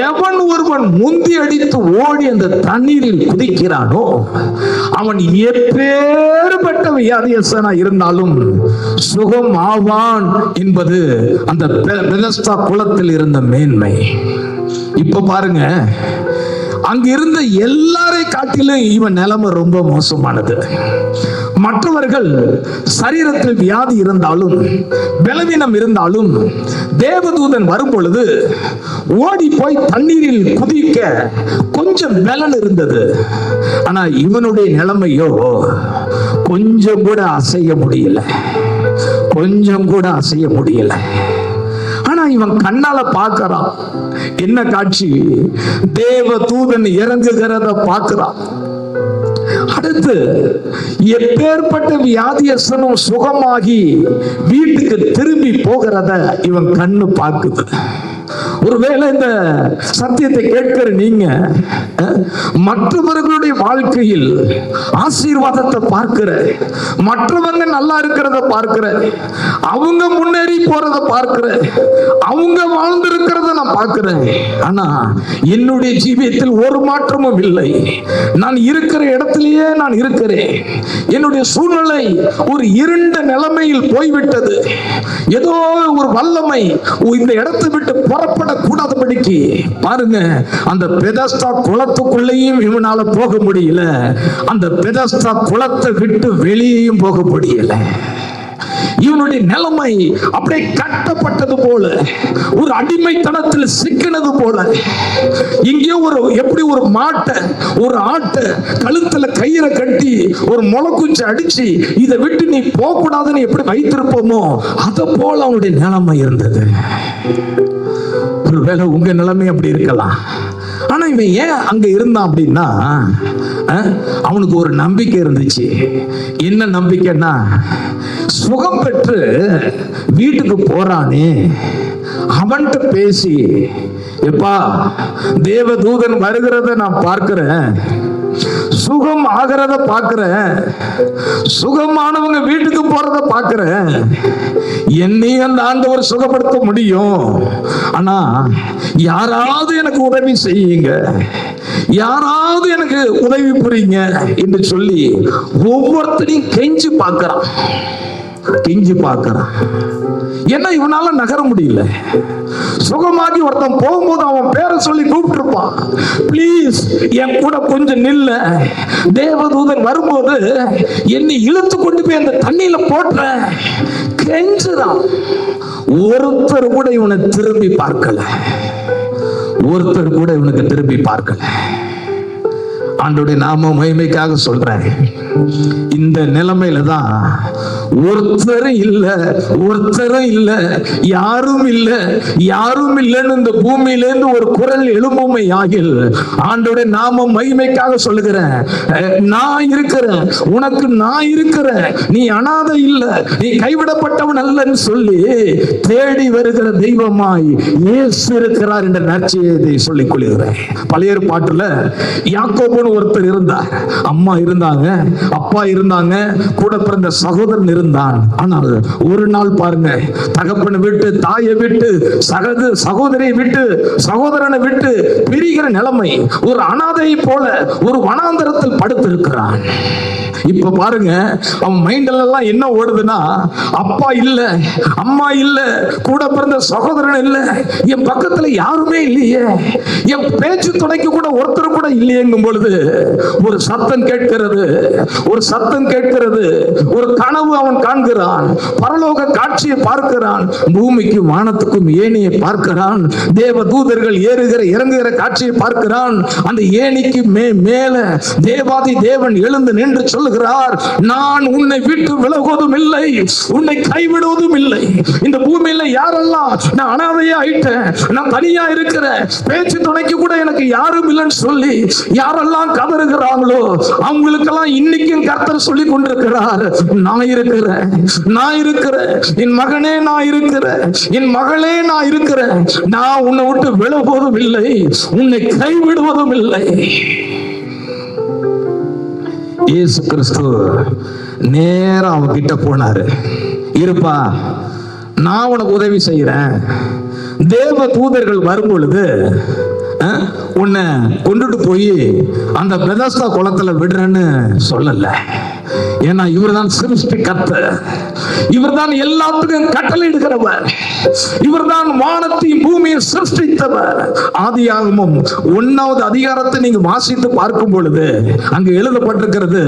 எவன் ஒருவன் முந்தி அடித்து ஓடி அந்த தண்ணீரில் குதிக்கிறானோ அவன் எப்பேற்பட்ட வியாதியஸ்தனா இருந்தாலும் சுகம் ஆவான் என்பது அந்த பெதஸ்தா குளத்தில் இருந்த மேன்மை. இப்ப பாருங்க, அங்க இருந்த எல்லாரை காட்டிலும் இவன் நிலைமை ரொம்ப மோசமானது. மற்றவர்கள் சரீரத்தில் வியாதி இருந்தாலும் பலவீனம் இருந்தாலும் தேவதூதன் வரும் பொழுது ஓடி போய் தண்ணீரில் குதிக்க கொஞ்சம் பலன் இருந்தது. ஆனா இவனுடைய நிலைமையோ கொஞ்சம் கூட அசைய முடியல, கொஞ்சம் கூட அசைய முடியல. ஆனா இவன் கண்ணால பார்க்கறான். என்ன காட்சி? தேவ தூதன் இறங்குகிறத பார்க்கிறான். அடுத்து எப்பேற்பட்ட வியாதியஸ்தனும் சுகமாகி வீட்டுக்கு திரும்பி போகிறத இவன் கண்ணு பார்க்குது. ஒருவேளை இந்த சத்தியத்தை கேட்கிற நீங்க மற்றவர்களுடைய வாழ்க்கையில் ஆசீர்வாதத்தை பார்க்கிற, மற்றவங்க நல்லா இருக்கிறத பார்க்கிற, அவங்க முன்னேறி போறத பார்க்கிற, அவங்க வாழ்ந்திருக்கிறத நான் பார்க்கிறேன். ஆனா என்னுடைய ஜீவியத்தில் ஒரு மாற்றமும் இல்லை. நான் இருக்கிற இடத்திலேயே நான் இருக்கிறேன். என்னுடைய சூழ்நிலை ஒரு இருண்ட நிலைமையில் போய்விட்டது. ஏதோ ஒரு வல்லமை இந்த இடத்தை விட்டு புறப்படக்கூடாதபடிக்கு பாருங்க, அந்த பெதஸ்தா குளத்துக்குள்ளேயும் இவனால போக முடியல, அந்த பெதஸ்தா குளத்தை விட்டு வெளியேயும் போக முடியல. இவனுடைய நிலைமை அப்படியே கட்டப்பட்டது போல, ஒரு அடிமைத்தனத்தில் சிக்கினது போல. இங்கே எப்படி ஒரு மாட்டை, ஒரு ஆட்டை கழுத்துல கயிறை கட்டி ஒரு முளைக்குச்சி அடிச்சு இதை விட்டு நீ போக கூடாதுன்னு எப்படி வைத்திருப்போமோ அத போல அவனுடைய நிலைமை இருந்தது. ஒருவேளை உங்க நிலைமை அப்படி இருக்கலாம். ஆனா இவன் ஏன் அங்க இருந்தான் அப்படின்னா, அவனுக்கு ஒரு நம்பிக்கை இருந்துச்சு. என்ன நம்பிக்கைன்னா, சுகம் பெற்று வீட்டுக்கு போறானே அவன்கிட்ட பேசி, எப்பா தேவதூதன் வருகிறத நான் பார்க்கிறேன், சுகம் ஆகிறத பார்க்கிறேன், சுகமானவங்க வீட்டுக்கு போறத பார்க்கிறேன், என்னையும் அந்த ஆண்டவர் சுகப்படுத்த முடியும். ஆனா யாராவது எனக்கு உதவி செய்யுங்க, யாராவது எனக்கு உதவி புரியுங்க என்று சொல்லி ஒவ்வொருத்தரையும் கெஞ்சி பார்க்கிறான். ஏன்னா இவனால நகர முடியல. சுகமாகி ஒருத்தன் போகும்போது அவன் பேரை சொல்லி கூப்பிட்டுருப்பான், ப்ளீஸ் என் கூட கொஞ்சம் நில்ல, தேவதூதன் வரும்போது என்னை இழுத்து கொண்டு போய் அந்த தண்ணியில போட்டுற கெஞ்சுதான். ஒருத்தர் கூட இவனை திரும்பி பார்க்கல, ஒருத்தர் கூட இவனுக்கு திரும்பி பார்க்கல. ஆண்டவருடைய நாம மகிமைக்காக சொல்றேன், இந்த நிலைமையில தான் ஒருத்தரும் இல்ல, ஒருத்தரும் இல்ல, யாரும் இல்ல, யாரும் இல்லைன்னு இந்த பூமியிலேருந்து ஒரு குரல் எழும்புமை ஆகில் ஆண்டவருடைய நாம மகிமைக்காக சொல்லுகிறேன், நான் இருக்கிறேன், உனக்கு நான் இருக்கிறேன், நீ அனாதை இல்ல, நீ கைவிடப்பட்டவன் அல்லன்னு சொல்லி தேடி வருகிற தெய்வமாய் இயேசு இருக்கிறார் என்ற நற்செய்தியை சொல்லிக் கொள்கிறேன். பழைய ஏற்பாட்டுல யாக்கோபுன்னு ஒருத்தர் இருந்தார். அம்மா இருந்தாங்க, அப்பா இருந்தாங்க, கூட பிறந்த சகோதரன் இருந்தான். ஆனால் ஒரு நாள் பாருங்க, தகப்பனை விட்டு, தாயை விட்டு, சகோதரியை விட்டு, சகோதரனை விட்டு பிரிகிற நிலைமை. ஒரு அனாதையை போல ஒரு வனாந்தரத்தில் படுத்திருக்கிறான். இப்ப பாருங்க, அவன் மைண்ட்லாம் என்ன ஓடுதுன்னா, அப்பா இல்ல, அம்மா இல்ல, கூட பிறந்த சகோதரன் இல்ல, என் பக்கத்துல யாருமே இல்லையே, என் பேச்சு துணைக்கு கூட ஒருத்தர் கூட இல்லையேங்கும் பொழுது ஒரு சத்தம் கேட்கிறது, ஒரு சத்தம் கேட்கிறது. ஒரு கனவு அவன் காண்கிறான், பரலோக காட்சியை பார்க்கிறான், பூமிக்கு வானத்துக்கும் ஏணியை பார்க்கிறான், தேவ தூதர்கள் ஏறுகிற இறங்குகிற காட்சியை பார்க்கிறான். அந்த ஏணிக்கு மேல தேவாதி தேவன் எழுந்து நின்று சொல்லுகிறார், நான் உன்னை விட்டு விலகுவதும் இல்லை, உன்னை கைவிடுவதும் இல்லை. இந்த பூமியில யாரெல்லாம் நான் அனாதையா ஆயிட்டேன், நான் தனியா இருக்கிறேன், பேச்சு துணைக்கு கூட எனக்கு யாரும் இல்லைன்னு சொல்லி யாரெல்லாம் கதறுகிறாங்களோ அவங்களுக்கெல்லாம் இன்னைக்கும் கர்த்தர் சொல்லி கொண்டிருக்கிறார், நான் இருக்கிறேன், நான் இருக்கிறேன், என் மகனே நான் இருக்கிறேன், என் மகளே நான் இருக்கிறேன், நான் உன்னை விட்டு விலகுவதும் இல்லை, உன்னை கைவிடுவதும் இல்லை. இயேசு கிறிஸ்து நேரா அவன் கிட்ட போனாரு, இருப்பா நான் உனக்கு உதவி செய்யறேன். தேவ தூதர்கள் வரும் பொழுது உன்னை கொண்டுட்டு போய் அந்த பெதஸ்தா குளத்துல விடுறேன்னு சொல்லல. ஏன்னா இவர் தான் சிருஷ்டி கர்த்தர், இவர் தான் எல்லாத்துக்கும் கட்டளை இடுகிறவர், இவர் தான் வானத்தையும் பூமியை சிருஷ்டித்தவர். ஆதியாகமம் 1வது அதிகாரத்தை நீங்க வாசித்து பார்க்கும் பொழுது அங்க எழுதப்பட்டிருக்கிறது,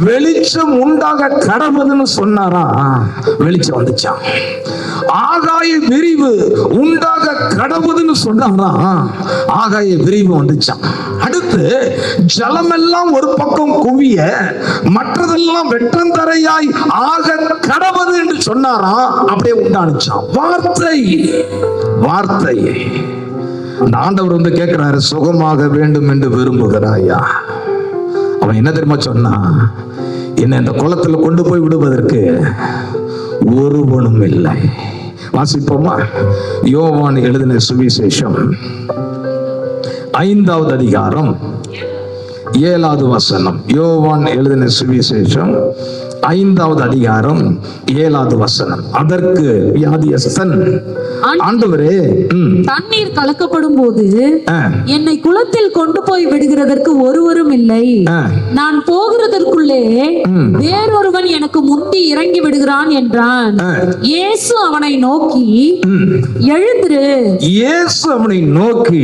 வெளிச்சம் உண்டாக கடவுதுன்னு சொன்னாரா, வெளிச்சம் வந்துச்சான். ஆகாய விரிவு உண்டாக கடவுதுன்னு சொன்னாரா, ஆகாய விரிவு வந்துச்சான். அடுத்து ஜலமெல்லாம் ஒரு பக்கம் குவிய மற்றதெல்லாம் வெற்றந்தரையாய் ஆக கடவுது என்று சொன்னாரா, அப்படியே உண்டானுச்சான். வார்த்தை வார்த்தை. அந்த ஆண்டவர் வந்து கேட்கிறாரு, சுகமாக வேண்டும் என்று விரும்புகிறாயா? அவன் என்ன தெரியுமா சொன்னா, என்னை இந்த குளத்துல கொண்டு போய் விடுவதற்கு ஒருவனும் இல்லை. வாசிப்போமா? யோவான் எழுதின சுவிசேஷம் 5வது அதிகாரம் 7வது வசனம். யோவான் எழுதின சுவிசேஷம் 5வது அதிகாரம் 7வது வசனம். அதற்கு வியாதியஸ்தன், ஆண்டவரே, தண்ணீர் கலக்கப்படும் போது என்னை குளத்தில் கொண்டு போய் விடுகிறதற்கு ஒருவரும் இல்லை. நான் போகிறதற்குள்ளே வேறொருவன் எனக்கு முந்தி இறங்கி விடுகிறான் என்றான். இயேசு அவனை நோக்கி, எழுந்திரு. இயேசு அவனை நோக்கி,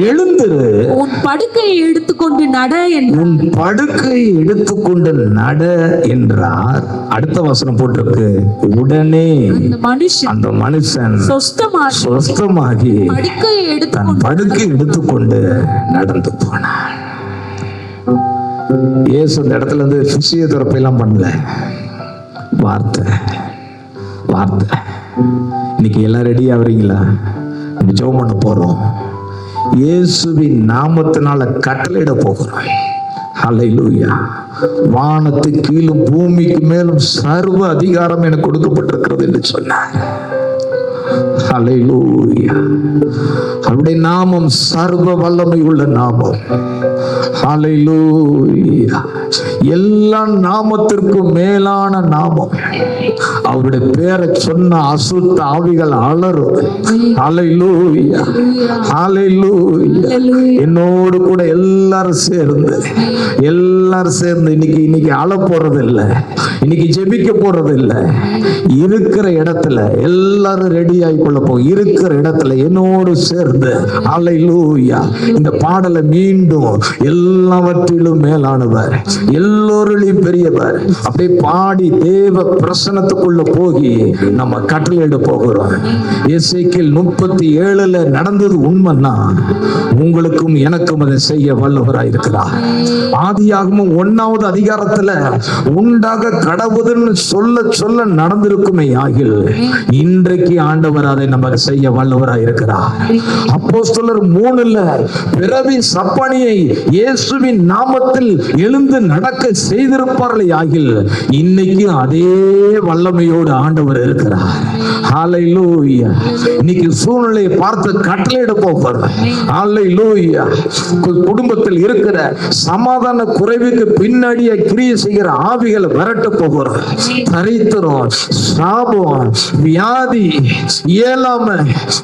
எழுந்திரு, உன் படுக்கையை எடுத்துக்கொண்டு நட என்றார். உன் படுக்கையை எடுத்துக்கொண்டு நட என்றார். அடுத்த வசனம் போட்டிருக்கு, உடனே அந்த மனுஷன் சொஸ்தமாகி தன் படுக்கை எடுத்துக்கொண்டு நடந்து போனான். இயேசு இந்த இடத்துல இருந்து பிசியோதெரபி எல்லாம் பண்ணல, வார்த்தை. இன்னைக்கு எல்லாம் ரெடி ஆகுறீங்களா? நம்ம ஜெபம் பண்ண போறோம். இயேசுவின் நாமத்தினால கட்டளையிட போகிறோம். ஹல்லேலூயா. வானத்து கீழும் பூமிக்கு மேலும் சர்வ அதிகாரம் எனக்கு கொடுக்கப்பட்டிருக்கிறது என்று சொன்னார். ஹல்லேலூயா. அவருடைய நாமம் சர்வ வல்லமை உள்ள நாமம். ஹல்லேலூயா. எல்லா நாமத்திற்கும் மேலான நாமம். அவருடைய பேரை சொன்ன அசுத்த ஆவிகள் அலறும். ஹல்லேலூயா. ஹல்லேலூயா. என்னோடு கூட எல்லாரும் சேர்ந்து இன்னைக்கு அழ போறது இல்லை, இன்னைக்கு ஜெபிக்க போறது இல்லை. இருக்கிற இடத்துல எல்லாரும் ரெடி ஆகிக்கொள்ள இருக்கிற இடத்துல என்னோடு சேர்ந்து ஹல்லேலூயா இந்த பாடலை மீண்டும் எல்லாவற்றிலும் மேலானவர், எல்லோரிலும் பெரியவர் அப்படியே பாடி தேவ பிரசன்னத்துக்குள்ள போய் நம்ம கட்டளையிட போகிறோம். எசேக்கியேல் 37 நடந்தது உண்மைன்னா உங்களுக்கும் எனக்கும் அதை செய்ய வல்லவராய் இருக்கிறார். ஆதியாகமம் 1வது அதிகாரத்துல உண்டாக கடவுதுன்னு சொல்ல நடந்திருக்குமே ஆகில் இன்றைக்கு ஆண்டவர் அதை நமக்கு செய்ய வல்லவராய் இருக்கிறார். அப்போஸ்தலர் 3ல பிறவி சப்பனியை இயேசுவின் நாமத்தில் எழுந்து நடக்க செய்திருப்பார்களே ஆகில் இன்னைக்கு அதே வல்லமையோடு ஆண்டவர் இருக்கிறார். ஹல்லேலூயா. இன்னைக்கு சூழ்நிலையை பார்த்து கட்டளையிட போகிறார். ஹல்லேலூயா. குடும்பத்தில் இருக்கிற சமாதான குறைவுக்கு பின்னாடியே கிரியை செய்கிற ஆவிகளை விரட்ட போகிறார். தரித்திரம், சாபம், வியாதி, இயலாமை,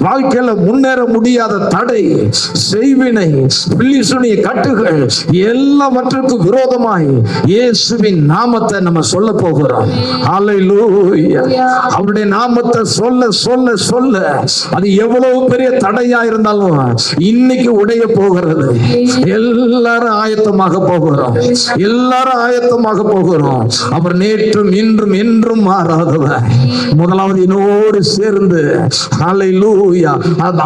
வாழ்க்கையில முன்னேற முடியாத தடை, செய்வினை, பில்லிசுனிய கட்டுகள் எல்லாவற்றுக்கும் விரோதமாய் இயேசுவின் நாமத்தை நம்ம சொல்ல போகிறோம். ஹல்லேலூயா. அவருடைய நாமத்தை சொல்ல சொல்ல சொல்ல அது எவ்வளவு பெரிய தடையா இருந்தாலும் இன்னைக்கு உடைய போகிறது. எல்லாரும் ஆயத்தமாக போகிறோம். அவர் நேற்றும் இன்றும் என்றும் மாறாதவர். முதலாவது என்னோடு சேர்ந்து ஹல்லேலூயா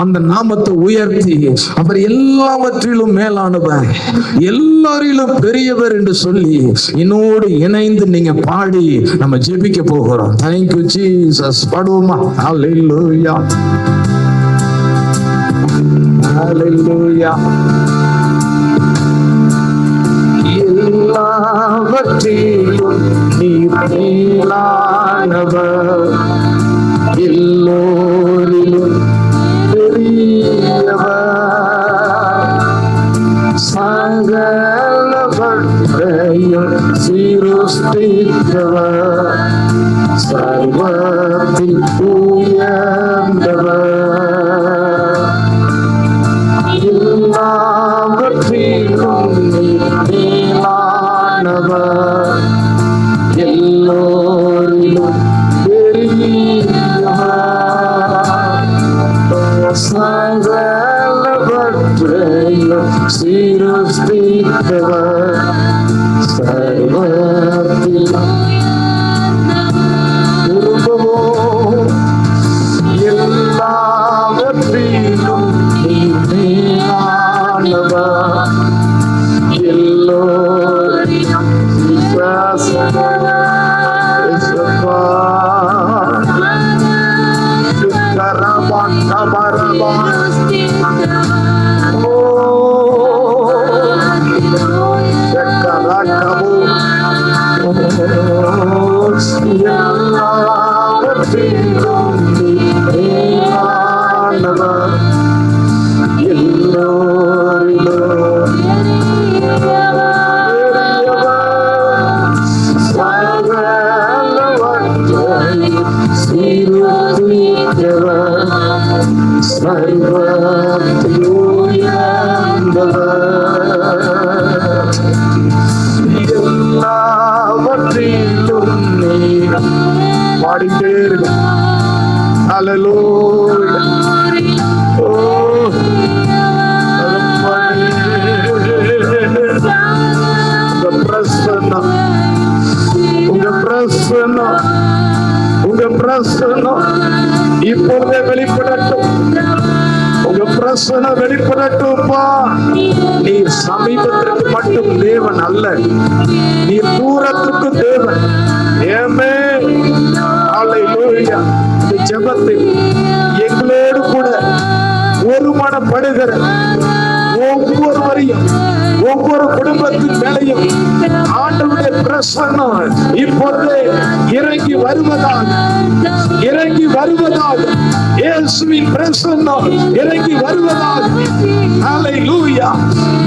அந்த நாமத்தை உயர்த்தி அவர் எல்லாவற்றிலும் மேலானவர், எல்லாரிலும் பெரியவர் என்று சொல்லி என்னோடு இணைந்து நீங்க பாடி நம்ம ஜெபிக்க போகிறோம். Thank you Jesus. பாடுவோமா? ஹல்லேலூயா. ஹல்லேலூயா. எல்லாவற்றிலும் நீர் மேலானவர், எல்லோரிலும் பெரியவர், சகலவற்றையும் சிருஷ்டித்தவர், சர்வத்தில் உயர்ந்தவர், எல்லாவற்றிலும் மேலானவர், எல்லோரிலும் பெரியவர், சகலவற்றையும் சிருஷ்டித்தவர், சர்வத்தில் எல்லாவற்றிலும் மேலானவர், எல்லோரிலும் எல்லாவற்றிலும் இப்பொழுதே வெளிப்படட்டும். உங்க பிரசனம் வெளிப்படட்டும்பா. நீர் சமீபத்திற்கு மட்டும் தேவன் அல்ல, நீர் தூரத்துக்கு தேவன். ஆமென். ஹல்லேலூயா. இந்த ஜெபத்தில் எங்களோடு கூட ஒருமனப்படுகிற ஒவ்வொருவரையும், ஒவ்வொரு குடும்பத்தின் மேலையும் ஆண்டவருடைய பிரசன்னம் இப்பொழுதே இறங்கி வருவதாக, இறங்கி வருவதாக, இயேசுவின் பிரசன்னம் இறங்கி வருவதாக. ஹல்லேலூயா.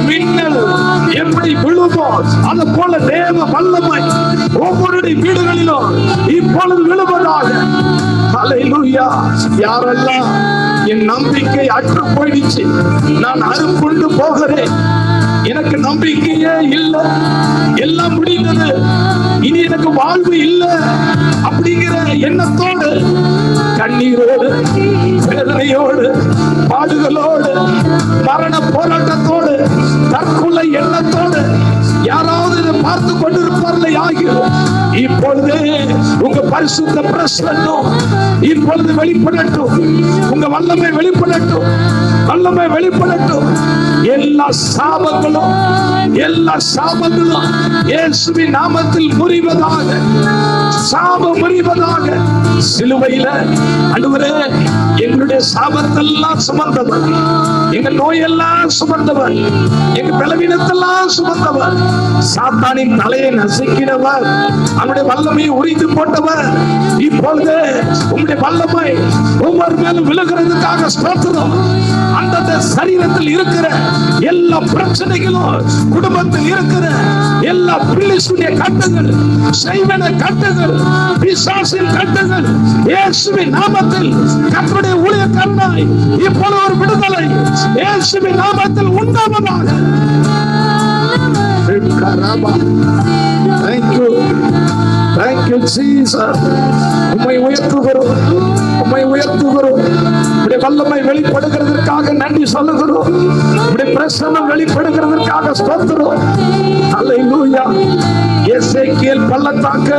மின்னல் எப்படி விழுமோ அது போல தேவ வல்லமை ஒவ்வொருடைய வீடுகளிலும் இப்பொழுது விழுவதாக. ஹல்லேலூயா. யாரெல்லாம் என் நம்பிக்கை அற்று போயிடுச்சு, நான் அறுப்புண்டு போகிறேன், எனக்கு நம்பிக்கையே இல்லை, எல்லாம் முடிந்தது, இனி எனக்கு வாழ்வு இல்லை அப்படிங்கிற எண்ணத்தோடு, கண்ணீரோடு, வேதனையோடு, பாடுகளோடு, மரண போராட்டத்தோடு, தற்கொலை எண்ணத்தோடு யாராவது இதை பார்த்து கொண்டிருப்பார்கள் ஆகியோர், இப்பொழுது உங்க பரிசுத்த பிரசன்னம் இப்பொழுது வெளிப்படட்டும். உங்க வல்லமை வெளிப்படட்டும், வல்லமை வெளிப்படட்டும். எல்லா சாபங்களும், எல்லா சாபங்களும் இயேசுவின் நாமத்தில் முறிவதாக, சாபம் முறிவதாக. சிலுவையில ஆண்டவரே எங்களுடைய சாபத்தெல்லாம் சுமந்தவர், எங்க நோயெல்லாம் சுமந்தவர், எங்க பலவீனத்தெல்லாம் சுமந்தவர், சாத்தானின் தலையை நசுக்கினவர், அவனுடைய வல்லமையை உரித்து போட்டவர். இப்பொழுது உங்களுடைய வல்லமை ஒவ்வொரு மேலும் விழுகிறதுக்காக ஸ்தோத்திரம். அந்த சரீரத்தில் இருக்கிற எல்லா பிரச்சனைகளும், குடும்பத்தில் இருக்கிற எல்லா பிள்ளைகளுடைய கட்டுகள், செய்வன கட்டுகள், பிசாசின் கட்டுகள் இயேசுவின் நாமத்தில் கர்த்தருடைய ஊழியக்காரனாய் இப்பொழுது ஒரு விடுதலை இயேசுவின் நாமத்தில் உண்டாவதாக. Thank you. Thank you, Jesus. உம்மை உயர்த்துகிறோம், உம்மை உயர்த்துகிறோம். உம்முடைய வல்லமை வெளிப்படுகிறதற்காக நன்றி சொல்லுகிறோம். உம்முடைய பிரசன்னம் வெளிப்படுகிறதற்காக ஸ்தோத்திரம். ஹல்லேலூயா. எசேக்கியேல் பள்ளத்தாக்க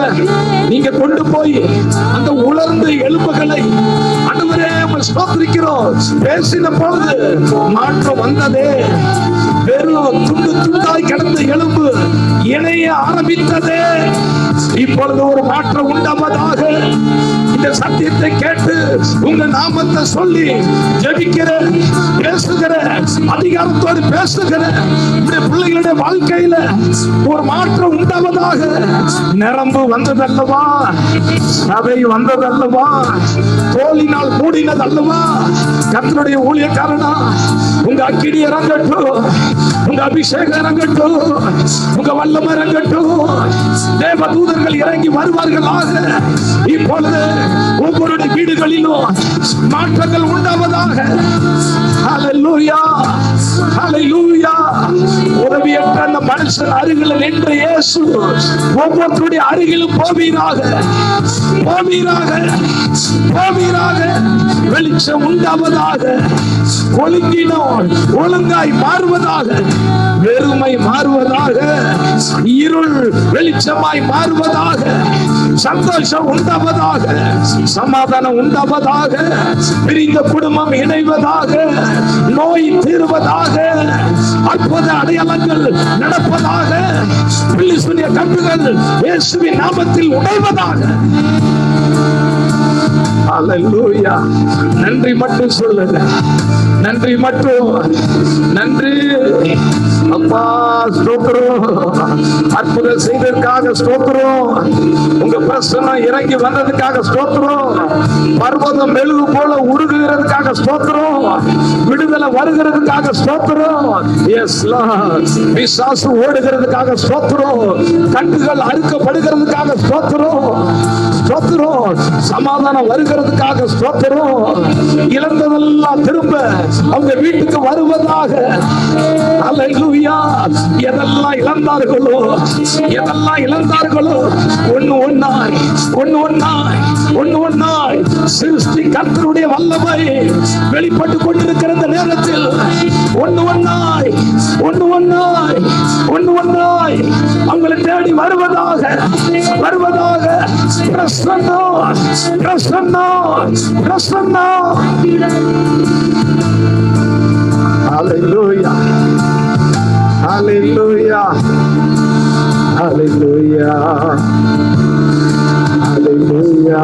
நீங்க கொண்டு போய் அந்த உலர்ந்த எலும்புகளை ஆண்டவரே உம்மை ஸ்தோத்திரிக்கிறோம். பேசின பொழுது மாற்றம் வந்ததே. வெறும் துண்டு துண்டாய் கிடந்த எலும்பு இணைய ஆரம்பித்ததே. இப்பொழுது ஒரு மாற்றம் உண்டாவதாக. இந்த சத்தியத்தை கேட்டு உங்க நாமத்தை சொல்லி ஜெபிக்கிற, பேசுகிற, அதிகாரத்தோடு பேசுகிற இந்த பிள்ளைகளுடைய வாழ்க்கையில ஒரு மாற்றம் உண்டாவதாக. நிரம்பு வந்ததல்லவா, சபை வந்ததல்லவா, தோலினால் மூடினதல்லவா. கர்த்தருடைய ஊழியக்காரனா உங்க அக்கினி இறங்கட்டும், உங்க அபிஷேகம் இறங்கட்டும், உங்க வல்லமை இறங்கட்டும். தேவ தூதர்கள் இறங்கி வருவார்களாக. இப்பொழுது ஒவ்வொரு வீடுகளிலும் மாற்றங்கள் உண்டாவதாக. ஹல்லேலூயா, ஹல்லேலூயா. உதவியற்ற அந்த மனுஷன் அருகில் நின்ற இயேசு ஒவ்வொருடைய அருகிலும் போவீராக, போவீராக, போவீராக. வெளிச்சம் உண்டாவதாக. ஒழுங்கினோம் ஒழுங்காய் மாறுவதாக, வெறுமை மாறுவதாக, இருள் வெளிச்சமாய் மாறுவதாக, சந்தோஷம் உண்டாவதாக, சமாதானம் உண்டாவதாக, பிரிந்த குடும்பம் இணைவதாக, நோய் தீர்வதாக, அற்புத அடையாளங்கள் நடப்பதாக, பிள்ளைகளுடைய கட்டுகள் இயேசுவின் நாமத்தில் உடைவதாக. ஹல்லேலூயா. நன்றி மட்டும் சொல்லுங்க, நன்றி மட்டும். நன்றி அப்பா, ஸ்தோத்திரம். அற்புதம் செய்ததற்காக ஸ்தோத்திரம். உங்க பிரசன்னம் இறங்கி வந்ததுக்காக ஸ்தோத்திரம். பர்வதம் மெழுகு போல உருகுகிறதுக்காக ஸ்தோத்திரம். விடுதலை வருகிறதுக்காக ஸ்தோத்திரம். Yes lord. பிசாசு ஓடுகிறதுக்காக ஸ்தோத்திரம். கட்டுகள் அறுக்கப்படுகிறதுக்காக ஸ்தோத்திரம், ஸ்தோத்திரம். சமாதானம் வருகிறதுக்காக ஸ்தோத்திரம். இழந்ததெல்லாம் திரும்ப அவங்க வீட்டுக்கு வருவதாக. ஹல்லேலூயா. எதெல்லாம் இழந்தார்களோ, எதெல்லாம் இழந்தார்களோ ஒண்ணு ஒண்ணாய், ஒண்ணு ஒண்ணாய், ஒண்ணு ஒண்ணாய் சிருஷ்டி கர்த்தருடைய வல்லமை வெளிப்பட்டு கொண்டிருக்கிற இந்த நேரத்தில் ஒண்ணு ஒண்ணாய், ஒண்ணு ஒண்ணாய், ஒண்ணு ஒண்ணாய் அவங்களை தேடி வருவதாக வருவதாக. பிரசன்னா பிரசன்னா பிரசன்னா. ஹல்லேலூயா ஹல்லேலூயா ஹல்லேலூயா ஹல்லேலூயா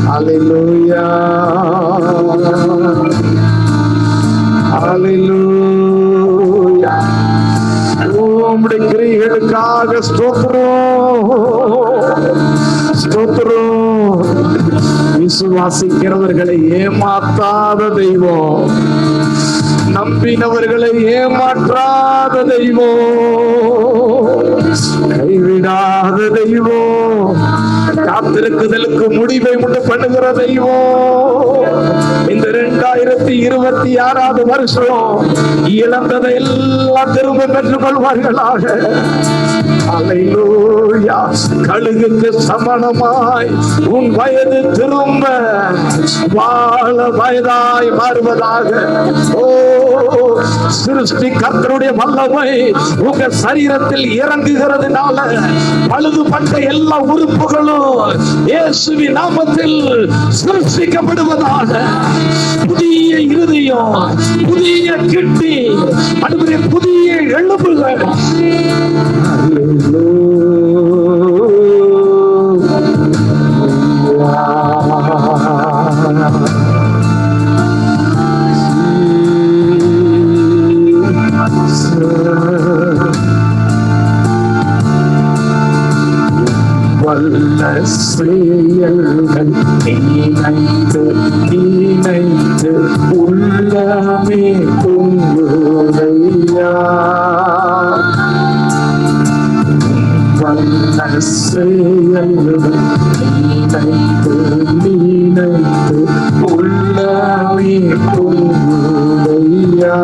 ஹல்லேலூயா ஹல்லேலூயா. உம்முடைய கிரியைகளுக்காக ஸ்தோத்திரம் ஸ்தோத்திரம். விசுவாசிக்கிறவர்களை ஏமாத்தாத தெய்வம், நம்பினவர்களை ஏமாற்றாத தெய்வம், கைவிடாத தெய்வம், காத்திருக்குதலுக்கு முடிவை உண்டு பண்ணுகிற தெய்வம். இந்த 2026 வருஷம் இழந்ததை எல்லாம் திரும்ப பெற்றுக் கொள்வார்களாக. அல்லேலூயா. கழுகுக்கு சமணமாய் உன் வயது திரும்ப வாழ வயதாய் மாறுவதாக. ஓ, சிருஷ்டி கர்த்தருடைய வல்லமை உங்க சரீரத்தில் இறங்குகிறதுனால பழுதுபட்ட எல்லா உறுப்புகளும் இயேசுவின் நாமத்தில் சிருஷ்டிக்கப்படுவதாக. புதிய இருதயம், புதிய கிட்னி, அடுத்த புதிய எலும்புகள். வல்ல செயல்கள் நினைத்து நினைத்து உள்ளமே பொங்குதையா. வல்ல செயல்கள் நினைத்து நினைத்து உள்ளமே பொங்குதையா.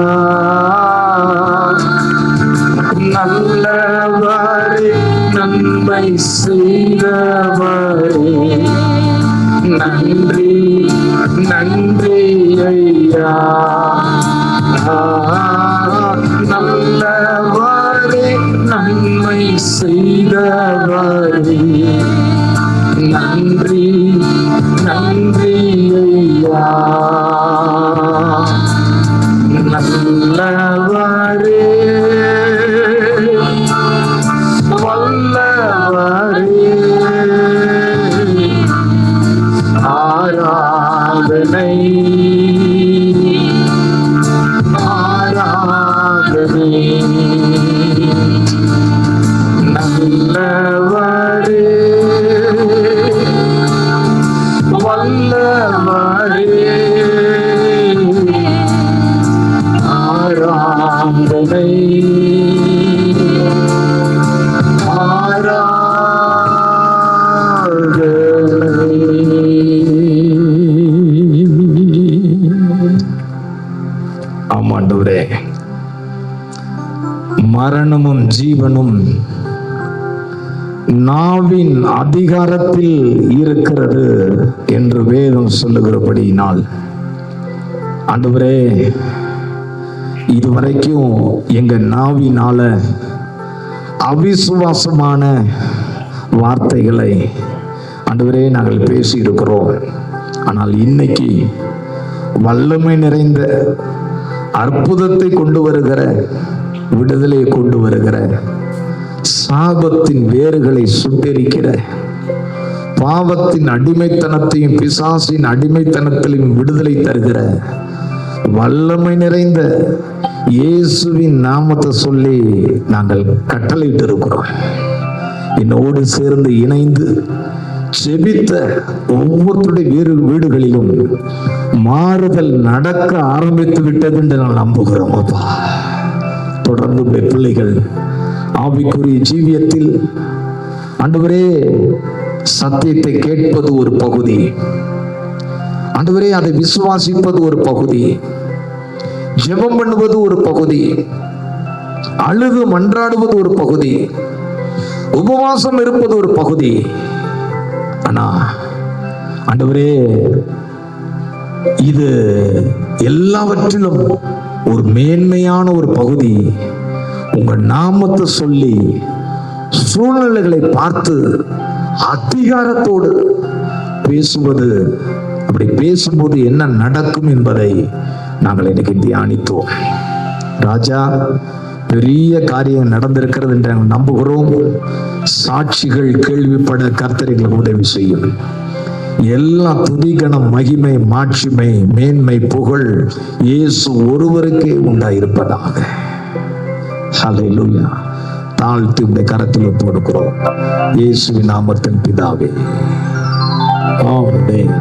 நல்லவரே நன்மை செய்தவரே நன்றி நன்றி ஐயா. நல்லவரே நன்மை செய்தவரே நன்றி நன்றி ஐயா. நல்லவரே வல்லவரே ஆராதனை ஆராதனை. நல்லவரே வல்லவரே ஆராதனை ஆமாண்டவரே. மரணமும் ஜீவனும் நாவின் அதிகாரத்தில் இருக்கிறது என்று வேதம் சொல்லுகிறபடியினால் ஆண்டவரே, இதுவரைக்கும் எங்க நாவினால அவிசுவாசமான வார்த்தைகளை ஆண்டவரே நாங்கள் பேசி இருக்கிறோம். ஆனால் இன்னைக்கு வல்லமை நிறைந்த அற்புதத்தை கொண்டு வருகிற, விடுதலையை கொண்டு வருகிற, சாபத்தின் வேர்களை சுட்டெரிக்கிற, பாவத்தின் அடிமைத்தனத்தையும் பிசாசின் அடிமைத்தனத்திலும் விடுதலை தருகிற வல்லமை நிறைந்த இயேசுவின் நாமத்தை சொல்லி நாங்கள் கட்டளையிட்டு இருக்கிறோம். என்னோடு சேர்ந்து இணைந்து செபித்த ஒவ்வொருத்தருடைய வீடுகளிலும் மாறுதல் நடக்க ஆரம்பித்து விட்டது என்று நான் நம்புகிறோம். அப்பா, தொடர்ந்து பிள்ளைகள் ஆவிக்குரிய ஜீவியத்தில் ஆண்டவரே சத்தியத்தை கேட்பது ஒரு பகுதி, ஆண்டவரே அதை விசுவாசிப்பது ஒரு பகுதி, ஜெபம் பண்ணுவது ஒரு பகுதி, அழுது மன்றாடுவது ஒரு பகுதி, உபவாசம் இருப்பது ஒரு பகுதி. ஆனா ஆண்டவரே, இது எல்லாவற்றிலும் ஒரு மேன்மையான ஒரு பகுதி உங்க நாமத்தை சொல்லி சூழ்நிலைகளை பார்த்து அதிகாரத்தோடு பேசுவது, அப்படி பேசும்போது என்ன நடக்கும் என்பதை நாங்கள் இன்னைக்கு தியானித்தோம். ராஜா, பெரிய காரியம் நடந்திருக்கிறது என்று நாங்கள் நம்புகிறோம். சாட்சிகள் கேள்விப்பட கர்த்தர் எங்களுக்கு உதவி செய்யும். எல்லா துதிகணம், மகிமை, மாட்சிமை, மேன்மை, புகழ் இயேசு ஒருவருக்கே உண்டாயிருப்பதாக. ஹல்லேலூயா. தாழ்த்தி உடைய கரத்தில் ஒப்புக்கொடுக்கிறோம் இயேசுவின் நாமத்தின் பிதாவே. ஆமென்.